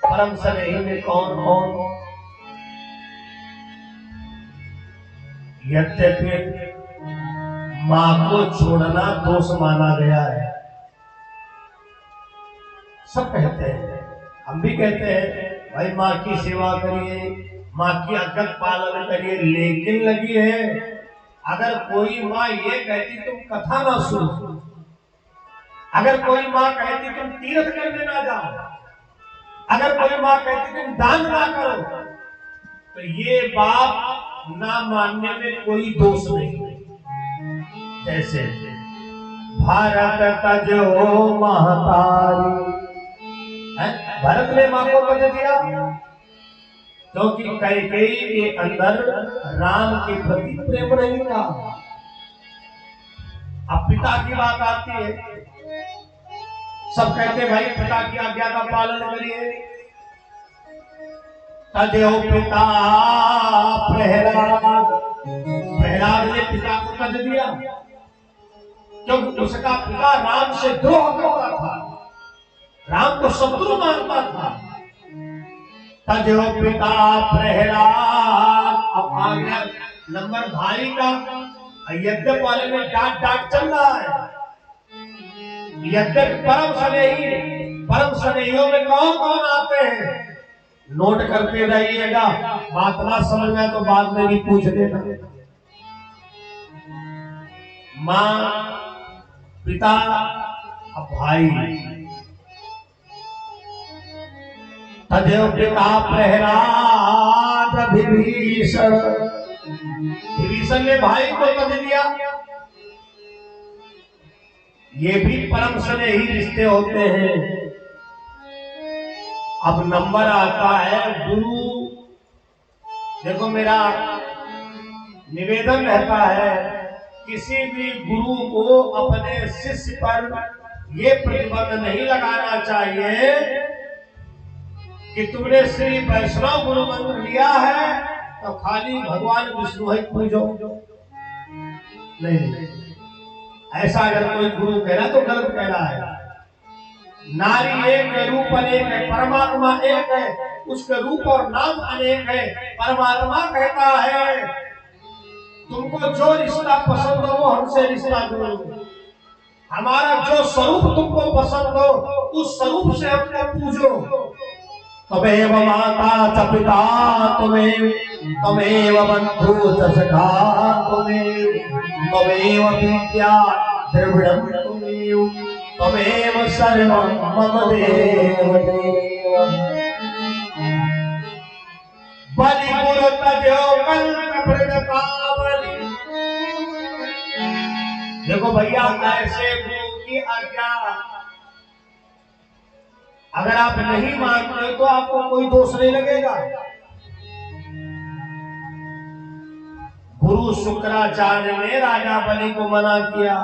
परम स्नेही में कौन कौन? यद्यपि मां को छोड़ना दोष माना गया है, सब कहते हैं, हम भी कहते हैं भाई माँ की सेवा करिए, माँ की आज्ञा पालन करिए, लेकिन लगी है अगर कोई माँ ये कहती तुम कथा ना सुनो, अगर कोई माँ कहती तुम तीर्थ करने ना जाओ, अगर कोई माँ कहती तुम दान ना करो, तो ये बात ना मानने में कोई दोष नहीं। जैसे भारत तजो महतारी, भरत ने मां को तज दिया क्योंकि कैकेयी के अंदर राम के प्रति प्रेम नहीं था। अब पिता की बात आती है, सब कहते भाई पिता की आज्ञा का पालन करिए। तजो पिता प्रहलाद, प्रहलाद ने पिता को तज दिया क्योंकि उसका पिता राम से द्रोह करता था, राम को शत्रु मानता था। तजो पिता प्रहलाद। अब आ गया नंबर भाई का। यज्ञ वाले में डांट डांट चल रहा है। यज्ञ परम स्नेहियों में कौन कौन आते हैं, नोट करते रहिएगा। बात ना समझ में तो बाद में भी पूछ देना। मां, पिता, अब भाई। तजो पिता प्रहलाद विभीषण, विभीषण ने भाई को तज दिया। ये भी परम स्नेही रिश्ते होते हैं। अब नंबर आता है गुरु। देखो मेरा निवेदन रहता है, किसी भी गुरु को अपने शिष्य पर ये प्रतिबंध नहीं लगाना चाहिए कि तुमने श्री वैष्णव गुरु मंत्र लिया है तो खाली भगवान विष्णु ही पूजो। नहीं, ऐसा अगर कोई गुरु कह रहा तो गलत कह रहा है। नारी एक है, रूप अनेक है, परमात्मा एक है, उसके रूप और नाम अनेक है। परमात्मा कहता है तुमको जो रिश्ता पसंद हो वो हमसे रिश्ता जोड़ो। हमारा जो स्वरूप तुमको पसंद हो उस स्वरूप से हमको पूजो। तमेव माता च पिता तमेव बंधु च सखा तमेव विद्या द्रविणं तमेव सर्वं मम देव बलि गुरु तजो कल्प प्रगटावली। देखो भैया, ऐसे गुरु की आज्ञा अगर आप नहीं मानते तो आपको कोई दोष नहीं लगेगा। गुरु शुक्राचार्य ने राजा बलि को मना किया।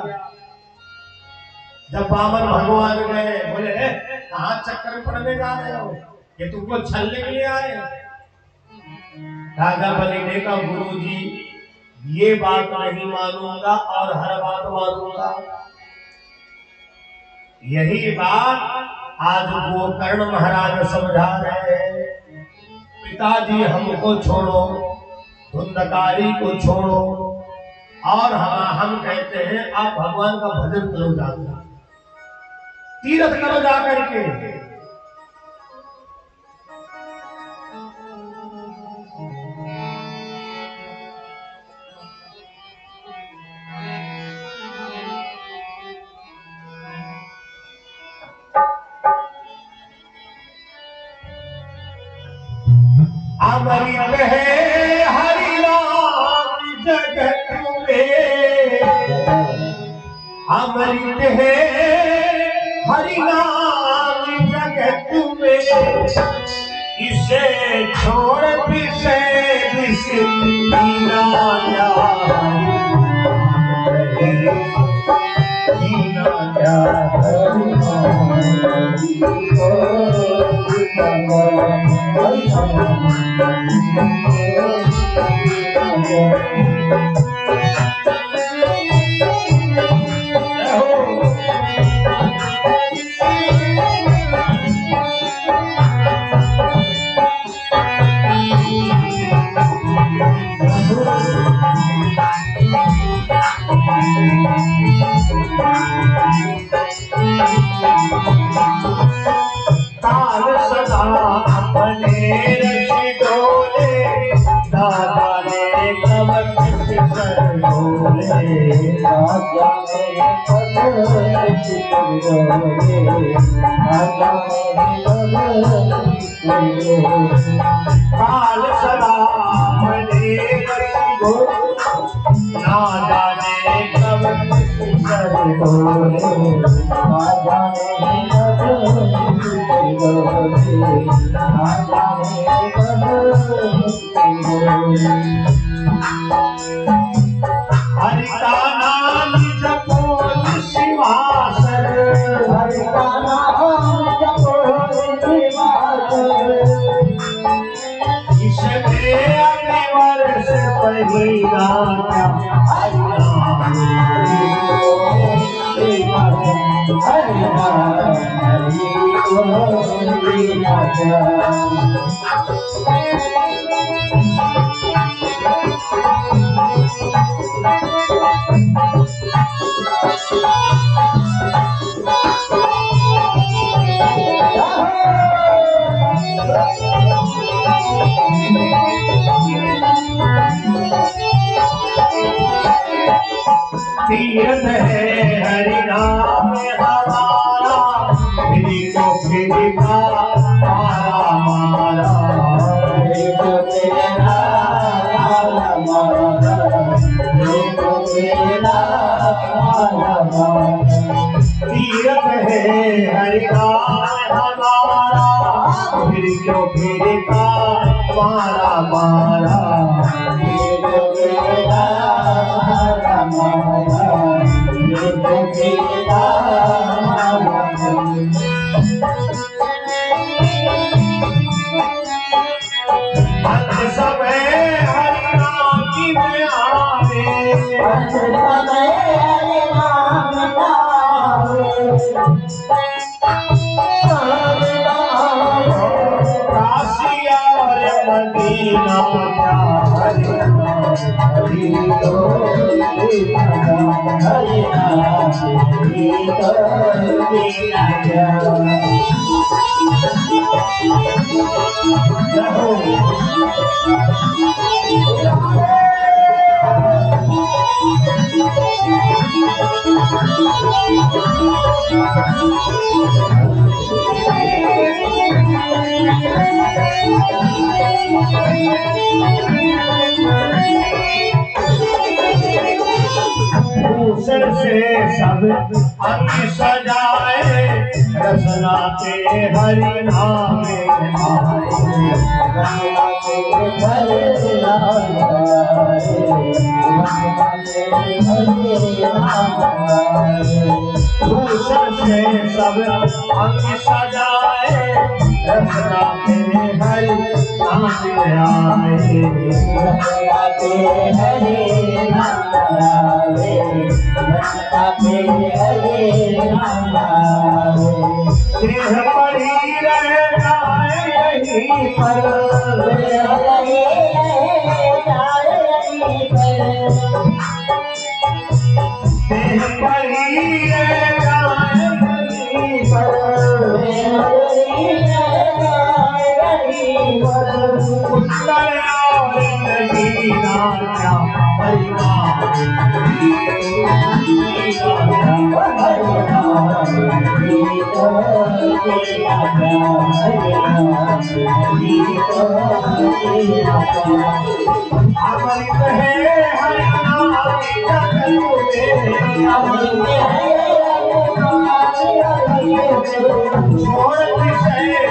जब वामन भगवान गए, बोले कहां चक्कर पड़ने जा रहे हो, ये तुमको छलने के लिए आए। राजा बलि ने कहा गुरु जी ये बात नहीं मानूंगा और हर बात मानूंगा। यही बात आज गोकर्ण महाराज समझा रहे हैं। पिताजी हमको छोड़ो, धुंधकारी को छोड़ो, और हम कहते हैं आप भगवान का भजन करो, जाकर तीर्थ करो जाकर के। अमृत है हरि नाम जगत में, अमृत है हरि नाम जगत में, इसे छोड़ विषय दादा ने कमर काल सदा मने गो ना जाने कब कर दो ना जाने कब ना जाने कब हरि का नाम जपो शिवासर हरि का नाम जपो शिवासर इसके अगले वर्ष पहिला हरि नाम हरि तीर्थ है हरि नाम हमारा फिर तो फिर मारा मारा फिर तो तेरा मारा फिर तो तेरा मारा तीर्थ है हरि नाम हमारा फिर क्यों फिर मारा मारा फिर तो तेरा भूषण से सब अंग सजाए रसनाते हरि नाम भूषण से सब अंग सजाए रसनाते हरि नाम गृह पड़ी रह जाए यहीं पर गृह पड़ी रह जाए यहीं पर उत्तर और नहीं राजा अमृत है हरि नाम छोड़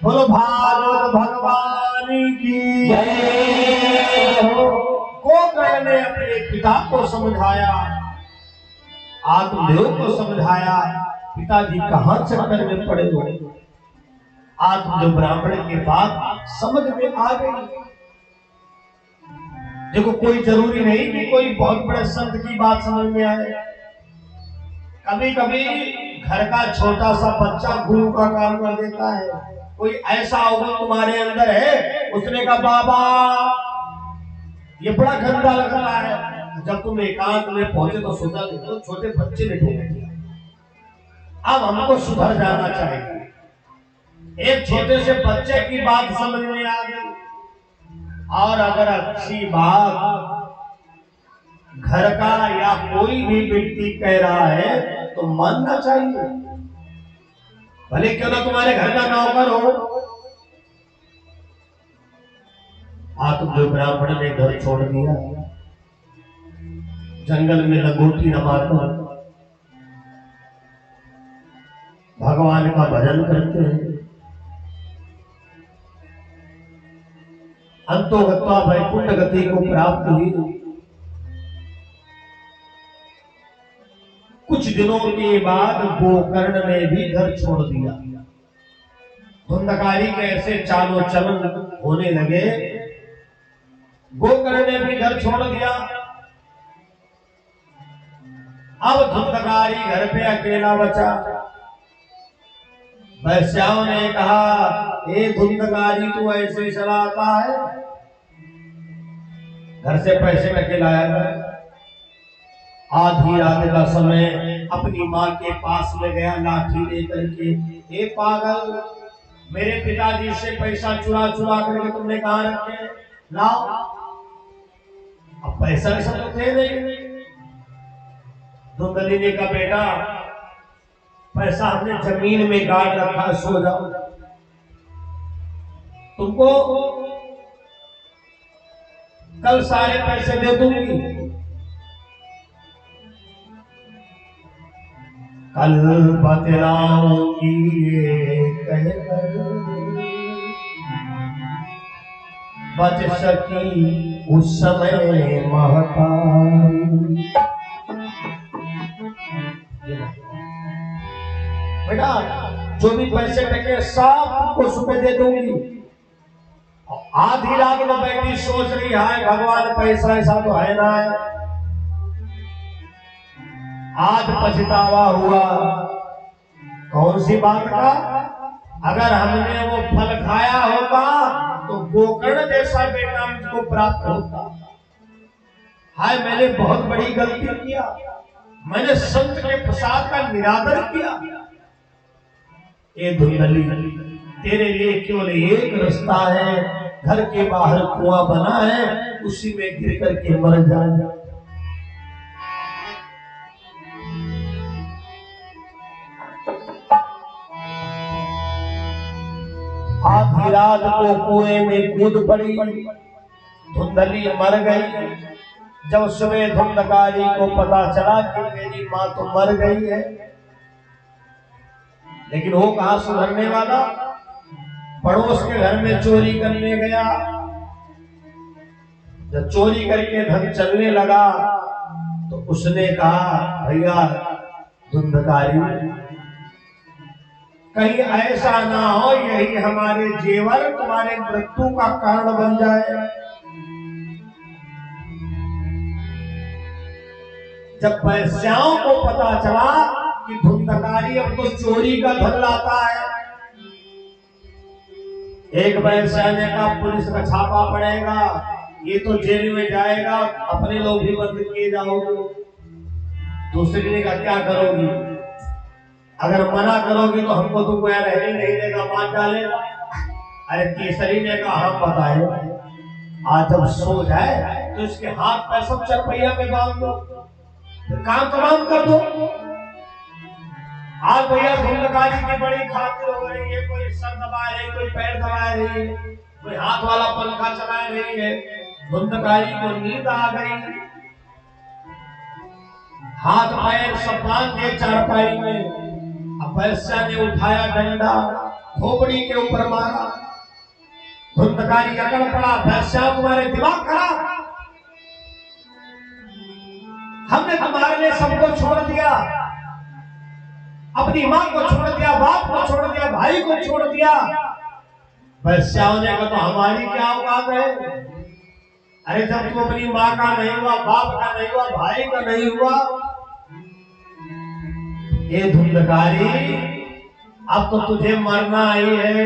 बोलो भागवत भगवान की जय हो। गोकर्ण ने अपने पिता को समझाया, आत्मदेव को समझाया, पिताजी कहां चक्कर में पड़े हुए। आत्मदेव ब्राह्मण की बात समझ में आ गई। देखो कोई जरूरी नहीं कि कोई बहुत बड़े संत की बात समझ में आए। कभी कभी घर का छोटा सा बच्चा गुरु का काम कर देता है, कोई ऐसा अवगुण तुम्हारे अंदर है? उसने कहा बाबा ये बड़ा गंदा लग रहा है। जब तुम एकांत में पहुंचे तो सोचा देखो छोटे बच्चे ने ठोक दिया, अब हमको सुधर जाना चाहिए। एक छोटे से बच्चे की बात समझ में आ गई, और अगर अच्छी बात घर का या कोई भी व्यक्ति कह रहा है तो मानना चाहिए, भले क्यों ना तुम्हारे घर का नौकर हो। आत्म ब्राह्मण ने घर छोड़ दिया, जंगल में लंगोटी रमाकर भगवान का भजन करते हैं। अंतोगत्वा वैकुंठ गति को प्राप्त हुई। कुछ दिनों के बाद गोकर्ण ने भी घर छोड़ दिया। धुंधकारी के ऐसे चालो चलन होने लगे, गोकर्ण ने भी घर छोड़ दिया। अब धुंधकारी घर पे अकेला बचा। वैश्याओं ने कहा ए धुंधकारी तू ऐसे चलाता है, घर से पैसे लेके लाया है। आधी रात का समय अपनी माँ के पास में गया लाठी लेकर के, ए पागल मेरे पिताजी से पैसा चुरा चुरा करके तुमने कहाँ रखे, लाओ। अब पैसा ऐसा तो थे नहीं। धुंधली का बेटा पैसा हमने जमीन में गाड़ रखा, सो जाओ, तुमको कल सारे पैसे दे दूंगी। कल बतलाऊंगी कहकर बच सकी उस समय महतारी। बेटा जो भी पैसे टके सब को सुबह दे दूंगी। आधी रात में बैठी सोच रही है भगवान पैसा ऐसा तो है ना है। आज पछतावा हुआ, कौन सी बात का? अगर हमने वो फल खाया होता तो गोकर्ण जैसा बेटा मुझको प्राप्त होता। हाय मैंने बहुत बड़ी गलती किया, मैंने संत के प्रसाद का निरादर किया। ए धुंधली तेरे लिए केवल एक रास्ता है, घर के बाहर कुआं बना है, उसी में गिर करके मर जा। आधी रात को कुएं में कूद पड़ी, धुंधली मर गई। जब सुबह धुंधकारी को पता चला कि मेरी माँ तो मर गई है, लेकिन वो कहां सुधरने वाला। पड़ोस के घर में चोरी करने गया। जब चोरी करके धन चलने लगा तो उसने कहा भैया धुंधकारी कहीं ऐसा ना हो यही हमारे जेवर तुम्हारे मृत्यु का कारण बन जाए। जब वैश्याओं को पता चला कि धुंधकारी अब तो चोरी का धन लाता है, एक वैश्या ने कहा पुलिस का छापा पड़ेगा, ये तो जेल में जाएगा, अपने लोग भी बंद किए जाओगे। दूसरी ने कहा क्या करोगी? अगर मना करोगी तो हमको तुमको यहाँ रहने नहीं देगा, मार डालेगा। अरे तीसरी ने कहा हम बताए, आज जब सो जाए तो इसके हाथ पैर सब चरपैया में बांध दो, काम तमाम कर दो। आज भैया धुंधकारी की बड़ी खातिर हो रही है, कोई सर दबा रही, कोई पैर दबा रही है, कोई हाथ वाला पंखा चला रही है। धुंधकारी को नींद आ गई, हाथ पैर सब बांध दिए चारपाई में। अब वैश्या ने उठाया डंडा, खोपड़ी के ऊपर मारा। धुंधकारी अकड़ पड़ा, वैश्या तुम्हारे दिमाग खराब, हमने तुम्हारे लिए सबको छोड़ दिया, अपनी मां को छोड़ दिया, बाप को छोड़ दिया, भाई को छोड़ दिया। वैश्याओं ने कहा तो हमारी क्या औकात है? अरे जब तुम अपनी मां का नहीं हुआ, बाप का नहीं हुआ, भाई का नहीं हुआ, ये धुंधकारी अब तो तुझे मरना ही है।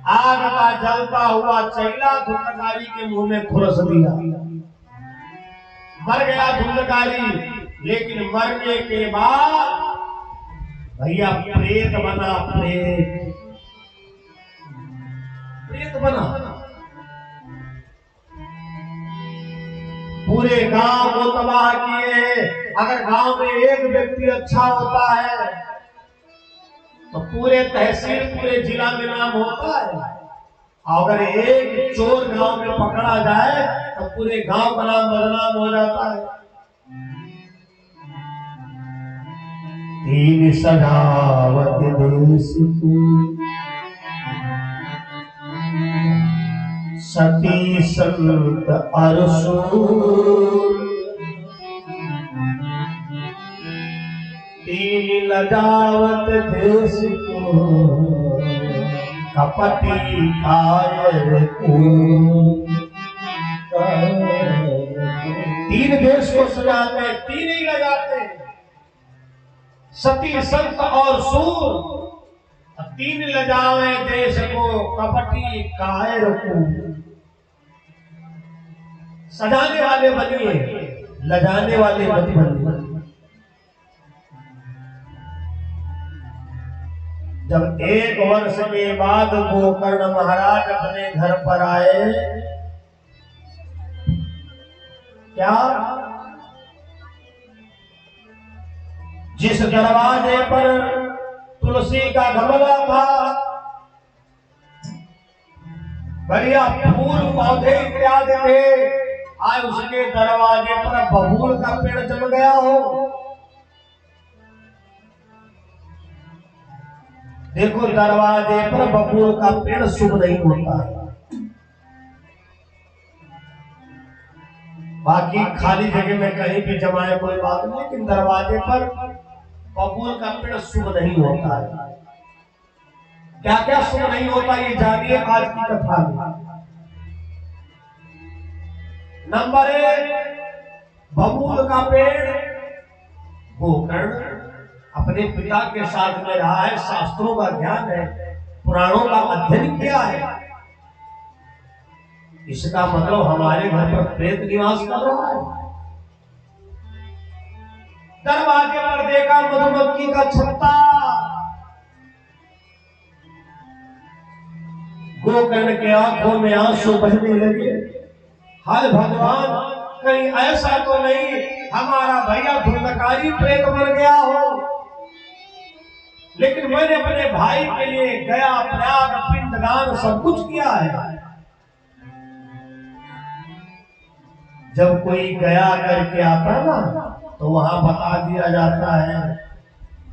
आग का जलता हुआ चैला धुंधकारी के मुंह में खुरस दिया। मर गया धुंधकारी, लेकिन मरने के बाद भैया प्रेत बना, प्रेत बना। पूरे गांव को तबाह किए। अगर गांव में एक व्यक्ति अच्छा होता है तो पूरे तहसील पूरे जिला में नाम होता है। अगर एक चोर गांव में पकड़ा जाए तो पूरे गांव का नाम बदनाम हो जाता है। तीन सजावट देश को सती संत अरसूल, तीन लजावत देश को कपटी कायर को। तीन देश को सजाते हैं, तीन ही लजाते हैं, सती संत और सूर। तीन लजावे देश को कपटी कायर को। सजाने वाले बनिए, लजाने वाले मत बनिए। जब एक वर्ष के बाद गोकर्ण महाराज अपने घर पर आए, क्या जिस दरवाजे पर तुलसी का गमला था, बढ़िया फूल पौधे इत्यादि थे, आज उसके दरवाजे पर बबूल का पेड़ जम गया हो। देखो, दरवाजे पर बबूल का पेड़ शुभ नहीं होता है। बाकी खाली जगह में कहीं भी जमाए कोई बात नहीं, लेकिन दरवाजे पर बबूल का पेड़ शुभ नहीं होता है। क्या क्या शुभ नहीं होता ये जानिए आज की कथा में। नंबर 1, बबूल का पेड़। गोकर्ण अपने पिता के साथ में रहा है, शास्त्रों का ज्ञान है, पुराणों का अध्ययन किया है। इसका मतलब हमारे घर पर प्रेत निवास कर रहा है। दरवाजे पर देखा मधुमक्खी का छत्ता। गोकर्ण के आंखों में आंसू बहने लगे। हाय भगवान, कहीं ऐसा तो नहीं हमारा भैया धुंधकारी प्रेत बन गया हो। लेकिन मैंने अपने भाई के लिए गया प्रयाग पिंडदान सब कुछ किया है। जब कोई गया करके आता ना तो वहां बता दिया जाता है,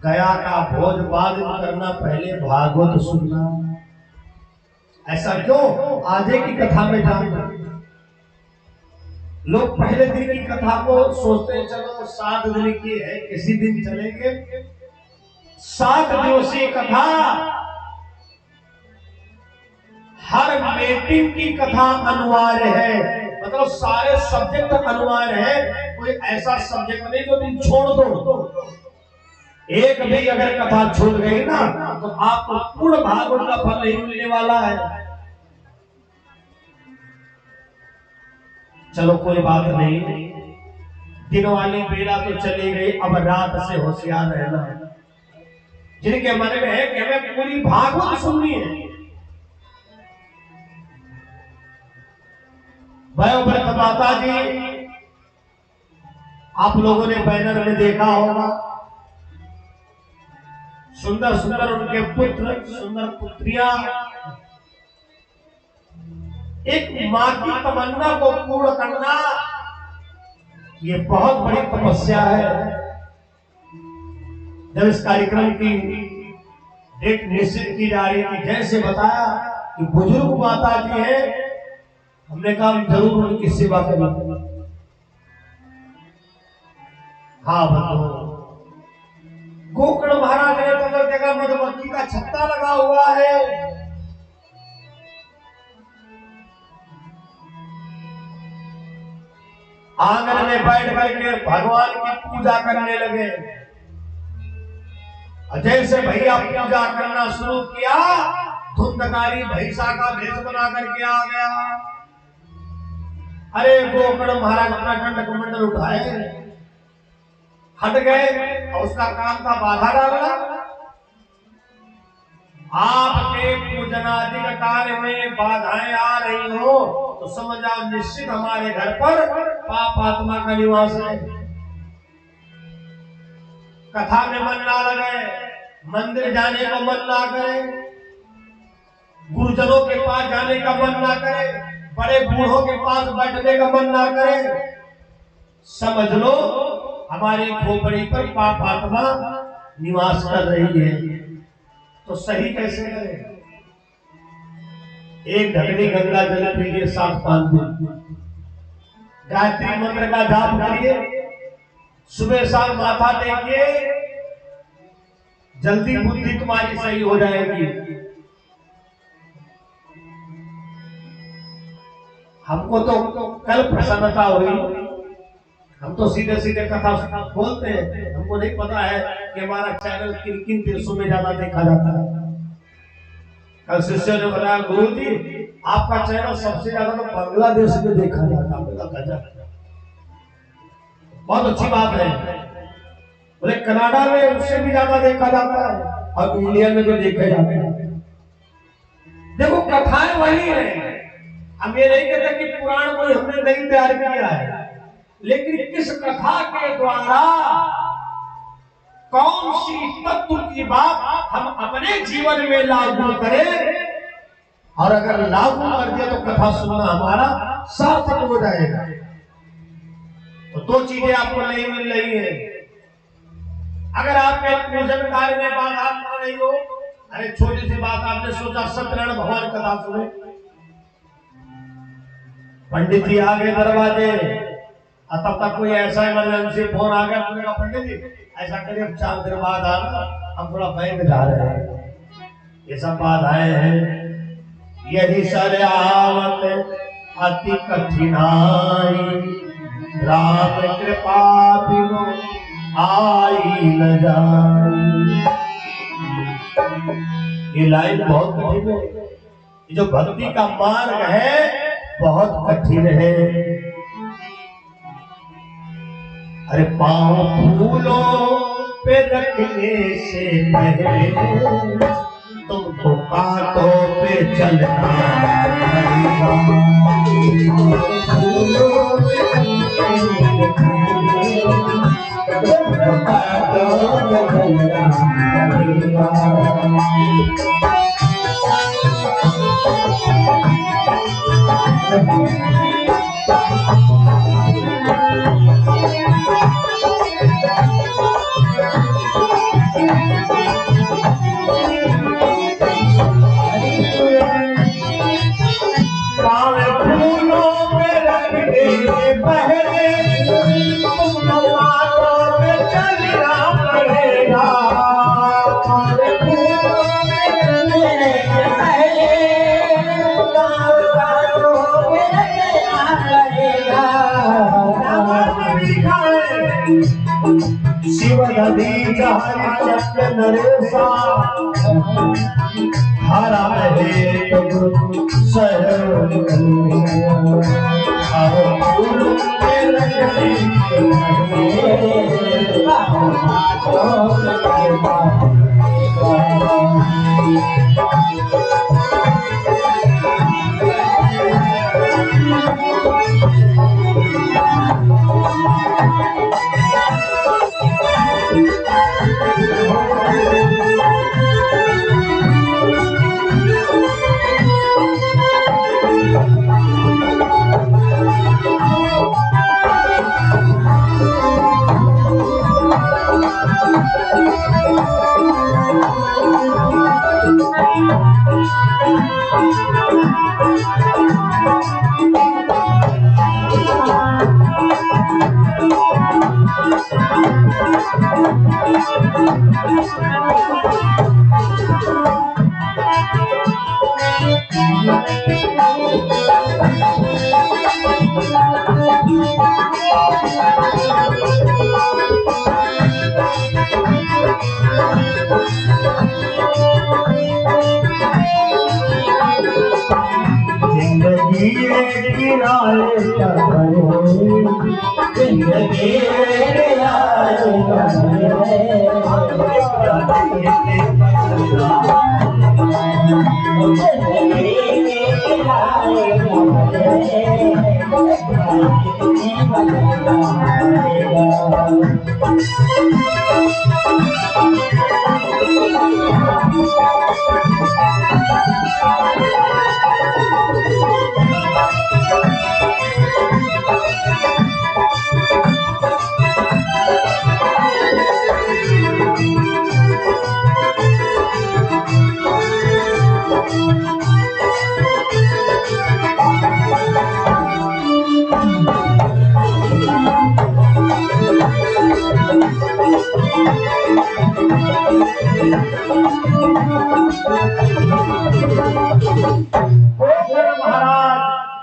गया का भोज बाद में करना, पहले भागवत सुनना। ऐसा क्यों? आगे की कथा में जानना। लोग पहले दिन की कथा को सोचते हैं चलो 7 दिन की है, किसी दिन चलेंगे। 7 दिवसीय कथा, हर मीटिंग की कथा अनिवार्य है। मतलब सारे सब्जेक्ट अनिवार्य है, कोई ऐसा सब्जेक्ट नहीं जो तुम छोड़ दो। एक भी अगर कथा छूट गई ना तो आपको पूर्ण भागवत का फल नहीं मिलने वाला है। चलो कोई बात नहीं, दिन वाली बेला तो चली गई, अब रात से होशियार रहना है। जिनके मन में है कि हमें पूरी भागवत सुननी है, वयोवृद्ध माता जी, आप लोगों ने बैनर में देखा होगा, सुंदर सुंदर उनके पुत्र, सुंदर पुत्रियां। एक मां की तमन्ना को पूर्ण करना ये बहुत बड़ी तपस्या है। जब इस कार्यक्रम की डेट निश्चित की जा रही थी, जैसे बताया कि बुजुर्ग माता जी है, हमने कहा जरूर उनकी सेवा करेंगे। हाँ बंधु, गोकर्ण महाराज ने तो देखा मधुमक्खी का छत्ता लगा हुआ है। आंगन में बैठ करके भगवान की पूजा करने लगे। जैसे भैया पूजा करना शुरू किया, धुंधकारी भैंसा का भेष बना करके आ गया। अरे गोकर्ण महाराज अपना दंड कमंडल उठाए, हट गए और उसका काम था बाधा डालना। आपके पूजनादि कार्य में बाधाएं आ रही हो तो समझ आओ निश्चित हमारे घर पर पाप आत्मा का निवास है। कथा में मन ना लगे, मंदिर जाने को मन ना करे, गुरुजनों के पास जाने का मन ना करे, बड़े बूढ़ों के पास बैठने का मन ना करे, समझ लो हमारी खोपड़ी पर पाप आत्मा निवास कर रही है। तो सही कैसे करें? एक ढकनी गंगा जल पीजिए 7-5 दिन, गायत्री मंत्र का जाप करिए, सुबह शाम माथा टेकिए, जल्दी बुद्धि तुम्हारी सही हो जाएगी। हमको तो कल प्रसन्नता हुई, हम तो सीधे सीधे कथा बोलते हैं, हमको नहीं पता है कि हमारा चैनल किन किन देशों में ज्यादा देखा जाता है। कल शिष्य ने बताया, गुरु जी आपका चैनल सबसे ज्यादा तो बांग्लादेश में देखा जाता है। बहुत अच्छी बात है। बोले कनाडा में उससे भी ज्यादा देखा जाता है और इंडिया में तो देखा जाता है। देखो कथाएं वही है। हम ये नहीं कहते कि पुराण कोई हमने नहीं तैयार किया है, लेकिन किस कथा के द्वारा कौन सी तत्व की बात हम अपने जीवन में लागू करें, और अगर लागू कर दिया तो कथा सुनना हमारा सार्थक हो जाएगा। तो दो चीजें आपको नहीं मिल रही है। अगर आपके पूजन कार्य में बाधा आ रही हो, अरे छोटी सी बात, आपने सोचा सत्यनारायण भगवान कथा सुने, पंडित जी आ गए दरवाजे, तब तक कोई ऐसा इमरजेंसी फोन आ गया, मैंने कहा पंडित जी ऐसा करिए 4 दिन बाद आना, हम थोड़ा बैंक जा रहे हैं, ये सब बात आए हैं। यदि सर आवत अति कठिनाई, राम कृपा बिनु आई न जाई। ये लाइन बहुत कठिन है। ये जो भक्ति का मार्ग है बहुत कठिन है। अरे पाँव फूलों पे रखने से पहले तुमको कांटों पे चलना पड़ेगा। फूलों पे तुमको कांटों पे चलना पड़ेगा। शिव नदी जहाँ चक्र नरेशा, हरा रहे तो सहर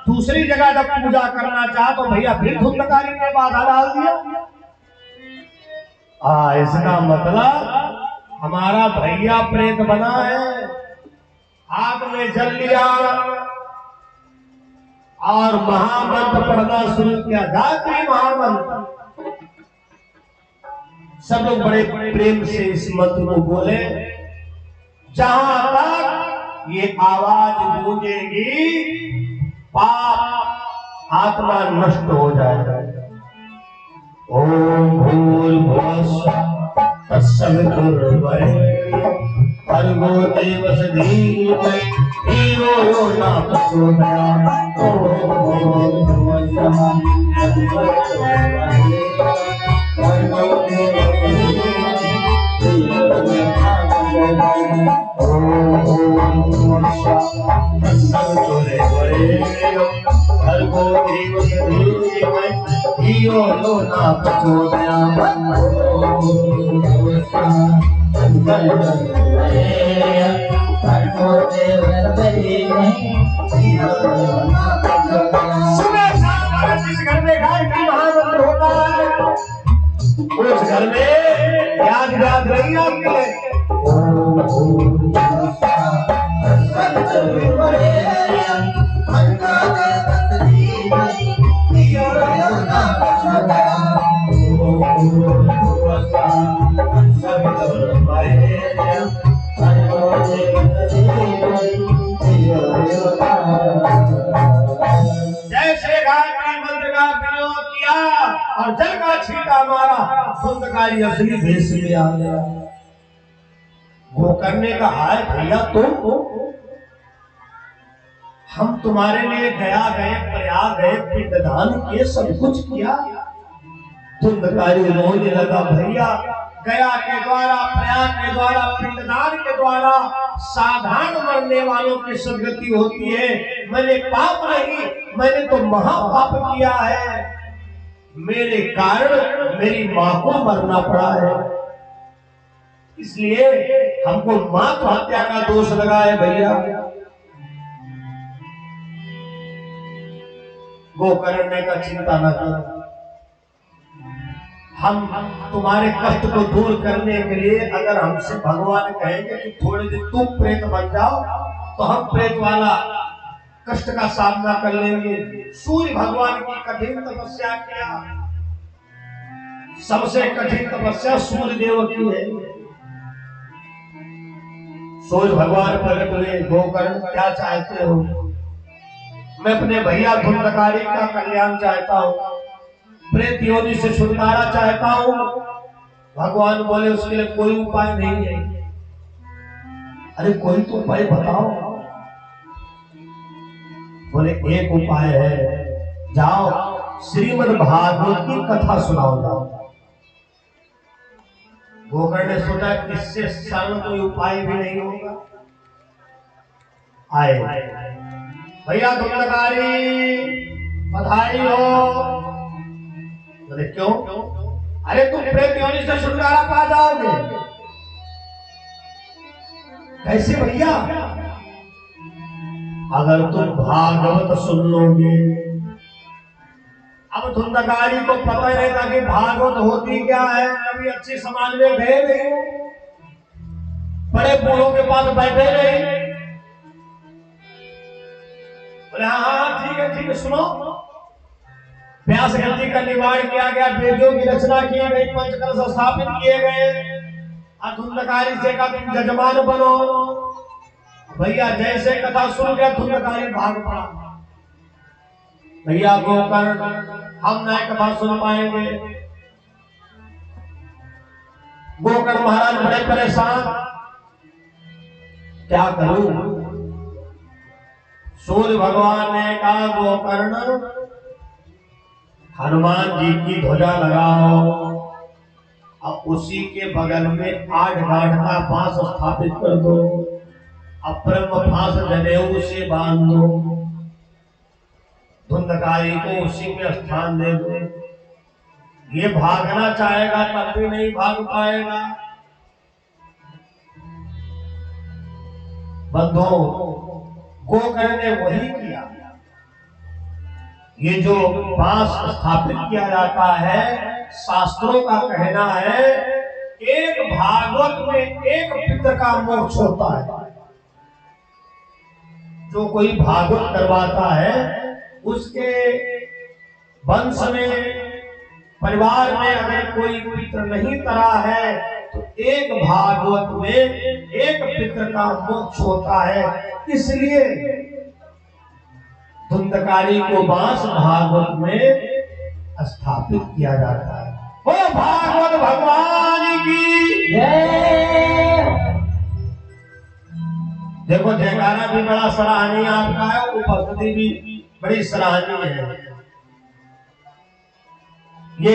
दूसरी जगह जब पूजा करना चाह तो भैया फिर धुंधकारी ने बाधा डाल दिया। इसका मतलब हमारा भैया प्रेत बना है, आग में जल लिया और महामंत्र पढ़ना शुरू किया, गायत्री महामंत्र। सब लोग बड़े प्रेम से इस मंत्र को बोले। जहां तक ये आवाज गूंजेगी पाप आत्मा नष्ट हो जाएगा। ओम भूर्भुवः स्वः तत्सवितुर्वरेण्यं भर्गो देवस्य धीमहि धियो यो न प्रचोदयात्। ओम भूर्भुवः स्वः तत्सवितुर्वरेण्यं भर्गो देवस्य धीमहि धियो यो न प्रचोदयात्। ओम भूर्भुवः स्वः तत्सवितुर्वरेण्यं भर्गो देवस्य धीमहि धियो यो न प्रचोदयात्। सुबह शाम जिस घर में गायत्री महामंत्र होता है उस घर में याद याद नहीं आती है। जैसे गायत्री मंत्र का प्रयोग किया और जल का छींटा मारा, धुंधकारी असली भेष में आ गया। वो करने का हाय भैया हम तुम्हारे लिए गया गए, प्रयाग गए, पिंडदान किए, सब कुछ किया। धुंधकारी रोने लगा, भैया गया के द्वारा, प्रयाग के द्वारा, पिंडदान के द्वारा साधारण मरने वालों की सदगति होती है। मैंने पाप नहीं, मैंने तो महापाप किया है। मेरे कारण मेरी मां को मरना पड़ा है, इसलिए हमको मातृ हत्या का दोष लगा है। भैया गोकर्ण का चिंता न कर, हम तुम्हारे कष्ट को दूर करने के लिए अगर हमसे भगवान कहेंगे कि थोड़े दिन तुम प्रेत बन जाओ तो हम प्रेत वाला कष्ट का सामना कर लेंगे। सूर्य भगवान की कठिन तपस्या किया, सबसे कठिन तपस्या सूर्य देव की है। सूर्य भगवान प्रकट हुए, गोकर्ण क्या चाहते हो? मैं अपने भैया धुंधकारी का कल्याण चाहता हूँ, प्रेत योनि से छुटकारा चाहता हूँ। भगवान बोले उसके लिए कोई उपाय नहीं है। अरे कोई तो उपाय बताओ। बोले एक उपाय है, जाओ श्रीमद् भागवत की कथा सुनाओ जाओ। गोकर्ण ने सोचा इससे सरल कोई उपाय भी नहीं होगा। आए भैया धुंधकारी बधाई हो। बोले क्यों? अरे तुम प्रेत योनि से छुटकारा पा जाओगे। कैसे भैया? अगर तुम भागवत सुन लोगे। अब धुंधकारी को पता ही नहीं था कि भागवत होती क्या है, कभी अच्छी समाज में गए नहीं, बड़े बूढ़ों के पास बैठे नहीं। बोले हाँ ठीक है सुनो। व्यास गति का निर्माण किया गया, वेदों की रचना की गई, पंचकलश स्थापित किए गए। धुंधकारी से का तुम जजमान बनो। भैया जैसे कथा सुन गया धुंधकारी भाग पड़ा। भैया गोकर्ण हम नए कथा सुन पाएंगे। गोकर्ण महाराज बड़े परेशान, क्या करूं। सूर्य भगवान ने कहा गोकर्ण हनुमान जी की ध्वजा लगाओ और उसी के बगल में 8 गांठ का बांस स्थापित कर दो, अब्रह्म फांस जनेऊ से बांध दो, धुंधकारी को उसी में स्थान दे दो। ये भागना चाहेगा तब भी नहीं भाग पाएगा। बंधुओं, गोकर्ण ने वही किया। ये जो बांस स्थापित किया जाता है, शास्त्रों का कहना है एक भागवत में एक पितर का मोक्ष होता है। जो कोई भागवत करवाता है उसके वंश में परिवार में अगर कोई पितर नहीं तरा है तो एक भागवत में एक पितर का मोक्ष होता है। इसलिए धुंधकारी को बांस भागवत में स्थापित किया जाता है। वो भागवत भगवान की जय। देखो जयकारा भी बड़ा सराहनीय आपका है, उपस्थिति भी बड़ी सराहनीय है। ये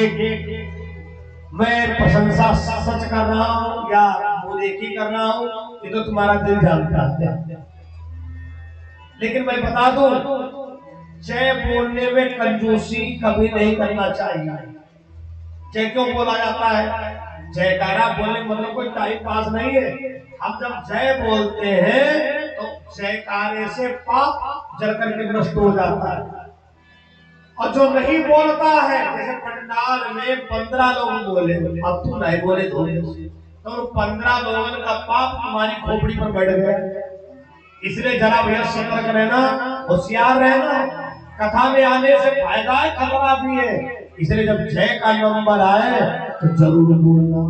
मैं प्रशंसा सच कर रहा हूं या मुदेखी कर रहा हूं, ये तो तुम्हारा दिल जानता है। लेकिन मैं बता दूं, जय बोलने में कंजूसी कभी नहीं करना चाहिए। जय क्यों बोला जाता है? जयकारा बोलने मतलब कोई टाइम पास नहीं है। हम जब जय बोलते हैं तो जयकारे से पाप जल करके नष्ट हो जाता है। और जो नहीं बोलता है, जैसे पंडाल में 15 लोग बोले, अब तुम नहीं बोले तो 15 लोगों का पाप तुम्हारी खोपड़ी पर बैठ गया। इसलिए जरा भैया सतर्क रहना, होशियार रहना। कथा में आने से फायदा है, खतरा भी है। इसलिए जब जय का नंबर आए तो जरूर बोलना।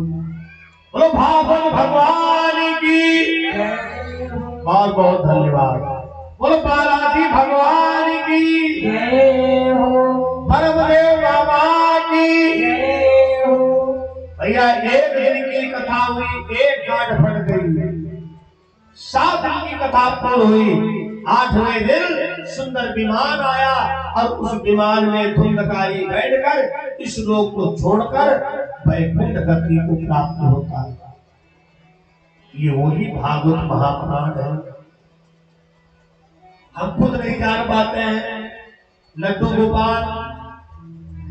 बोलो भागवत भगवान की बहुत बहुत धन्यवाद। बोलो बालाजी भगवान की जय हो, परमदेव बाबा की जय हो। भैया एक दिन की कथा हुई, एक गांठ फट गई। 7 दिन की कथा पूर्ण हुई। 8वें दिन सुंदर विमान आया और उस विमान में धुंधकारी बैठकर इस लोक को छोड़कर वैकुंठ गति को प्राप्त होता है। ये वही भागवत महापुराण है। हम खुद नहीं जान पाते हैं लड्डू गोपाल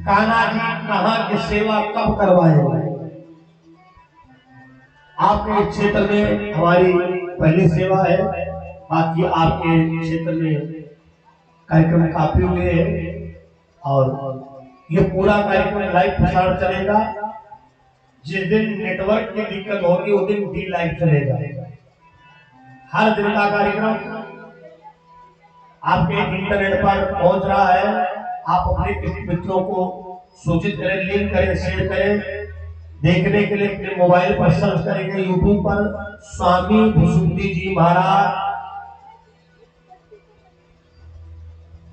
कान्हा जी कहाँ की सेवा कब करवाए। आपके क्षेत्र में हमारी पहली सेवा है, बाकी आपके क्षेत्र में कार्यक्रम काफी हुए हैं और ये पूरा कार्यक्रम लाइव प्रसारण चलेगा। जिस दिन नेटवर्क की दिक्कत होगी उस दिन भी लाइव चलेगा। हर दिन का कार्यक्रम आपके इंटरनेट पर पहुंच रहा है। आप अपने किसी मित्रों को सूचित करें, लिंक करें, शेयर करें। देखने के लिए अपने मोबाइल पर सर्च करेंगे यूट्यूब पर स्वामी भुसुंडी जी महाराज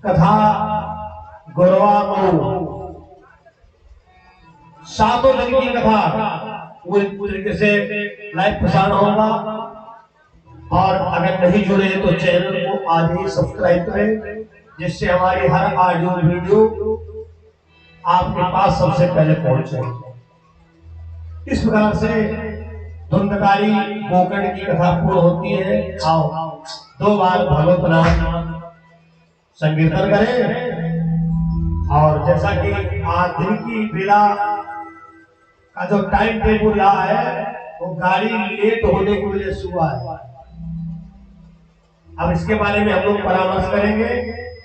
कथा गौरवा मऊ 7 दिन की कथा पूरी तरीके से लाइव प्रसारण होगा। और अगर नहीं जुड़े तो चैनल को आज ही सब्सक्राइब करें, जिससे हमारी हर ऑडियो वीडियो आपके पास सबसे पहले पहुंचे। इस प्रकार से धुंधकारी गोकर्ण की कथा पूर्ण होती है। आओ 2 बार भगवत नाम संकीर्तन करें। और जैसा कि आज दिन की बेला का जो टाइम टेबल रहा है वो गाड़ी लेट होने की वजह से हुआ है। अब इसके बारे में हम लोग परामर्श करेंगे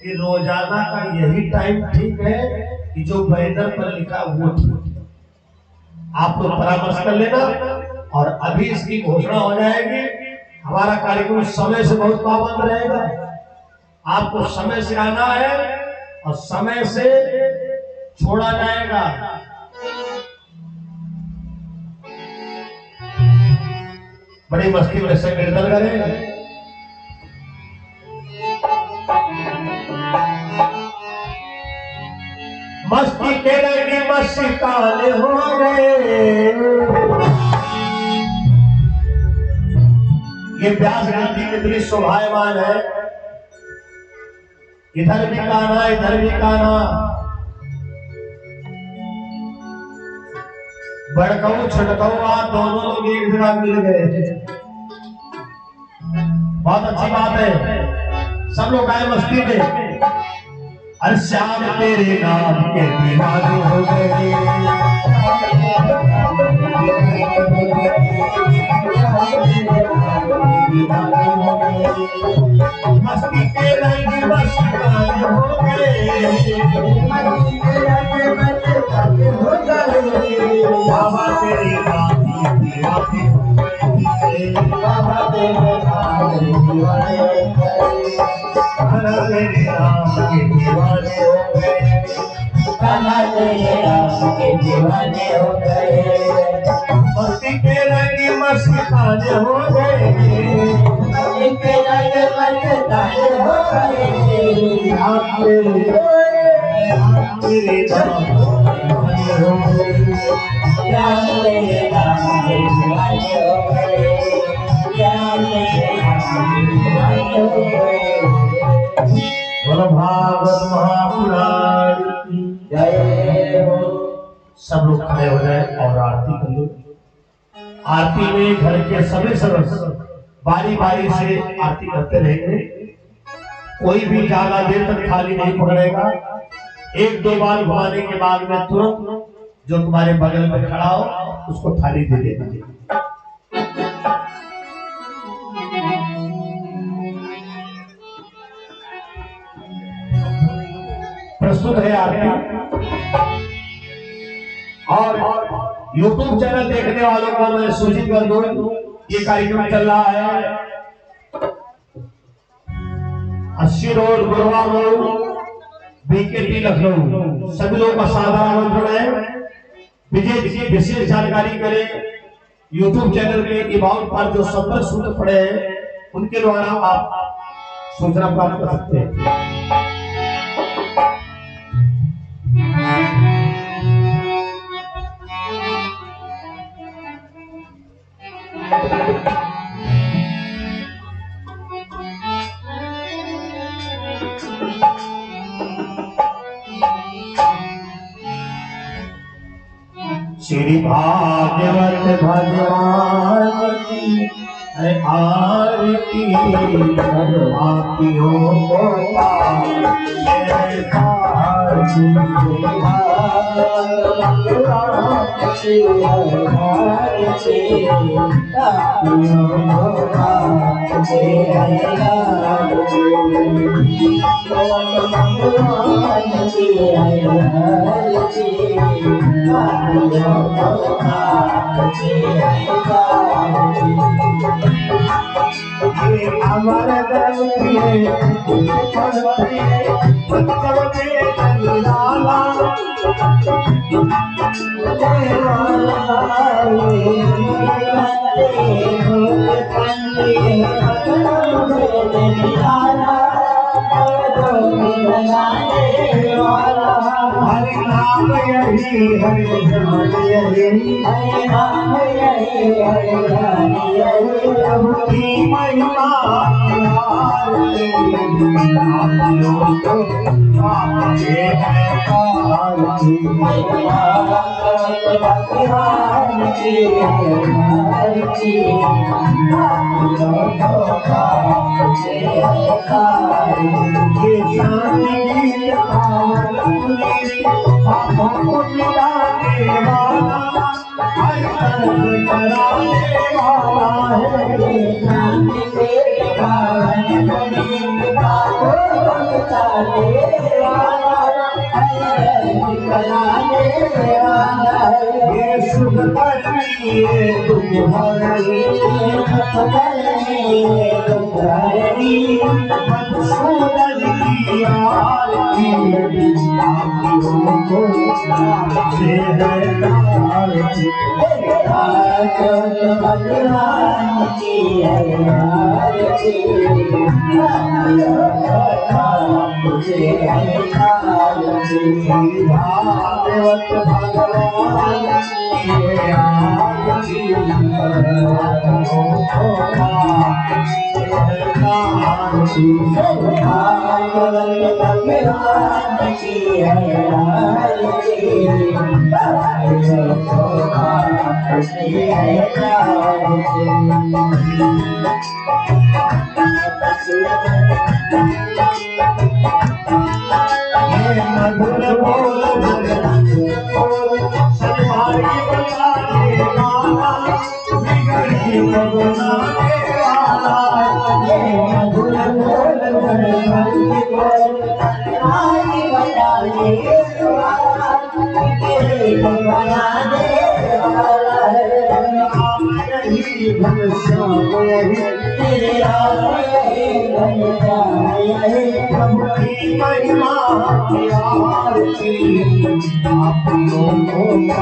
कि रोजाना का यही टाइम ठीक है कि जो बैनर पर लिखा वो ठीक है। आप लोग परामर्श कर लेना और अभी इसकी घोषणा हो जाएगी। हमारा कार्यक्रम समय से बहुत पाबंद रहेगा। आपको समय से आना है और समय से छोड़ा जाएगा। बड़ी मस्ती में से कीर्तन करें। मस्ती के लगे मस्ताने हो गए। ये प्यास गलती कितनी शोभायमान है। इधर भी कान्हा इधर भी कान्हा, बड़काऊ छटकाऊ आप दोनों लोग एक जगह मिल गए। बहुत अच्छी बात है। सब लोग आए मस्ती में। अरे श्याम तेरे नाम के दीवाने हो गए। मस्ती के रंग मस्ताने हो गए। बाबा तेरे नाम के दीवाने हो गए। बाबा तेरे नाम के दीवाने हो गए। कान्हा तेरे नाम के दीवाने हो गए। कान्हा तेरे नाम के दीवाने हो गए। मस्ती के रंग मस्ताने हो गए। मस्ती के रंग मस्ताने हो गए। तेरे नाम हो गए। तेरे नाम के दीवाने हो गए। बोलो भागवत महापुराण की जय हो। सब लोग खड़े हो जाए और आरती कर लो। आरती में घर के सभी सदस्य बारी बारी से आरती करते रहेंगे। कोई भी ज्यादा देर तक थाली नहीं पकड़ेगा। एक दो बार घुमाने के बाद में तुरंत जो तुम्हारे बगल में खड़ा हो उसको थाली दे देना। प्रस्तुत है आरती। और YouTube चैनल देखने वालों को मैं सूचित कर दूं, ये कार्यक्रम चल रहा है 80 road Gurua road BKT Lucknow. सभी लोगों का साधारण आमंत्रण है। विशेष जानकारी करें YouTube चैनल के अबाउट पर जो संपर्क सूत्र पड़े हैं उनके द्वारा आप सूचना प्राप्त कर सकते हैं। श्री भागवत भगवान की आरती। आरतियों को हमारे हरि नाम यही हरि नाम यही हरि नाम यही हरि नाम यही प्रभु की महिमा की आरती आप को से है आरती भगवान की आरती मुझे भागवत भगवान की आरती मधुर बोल सलवारी बजाने वाला बिगड़ी बगुनाने वाला मधुर बोल सलवारी बजाने वाला प्रभु की महिमा की आरती आप लोगों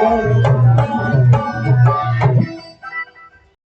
Thank you.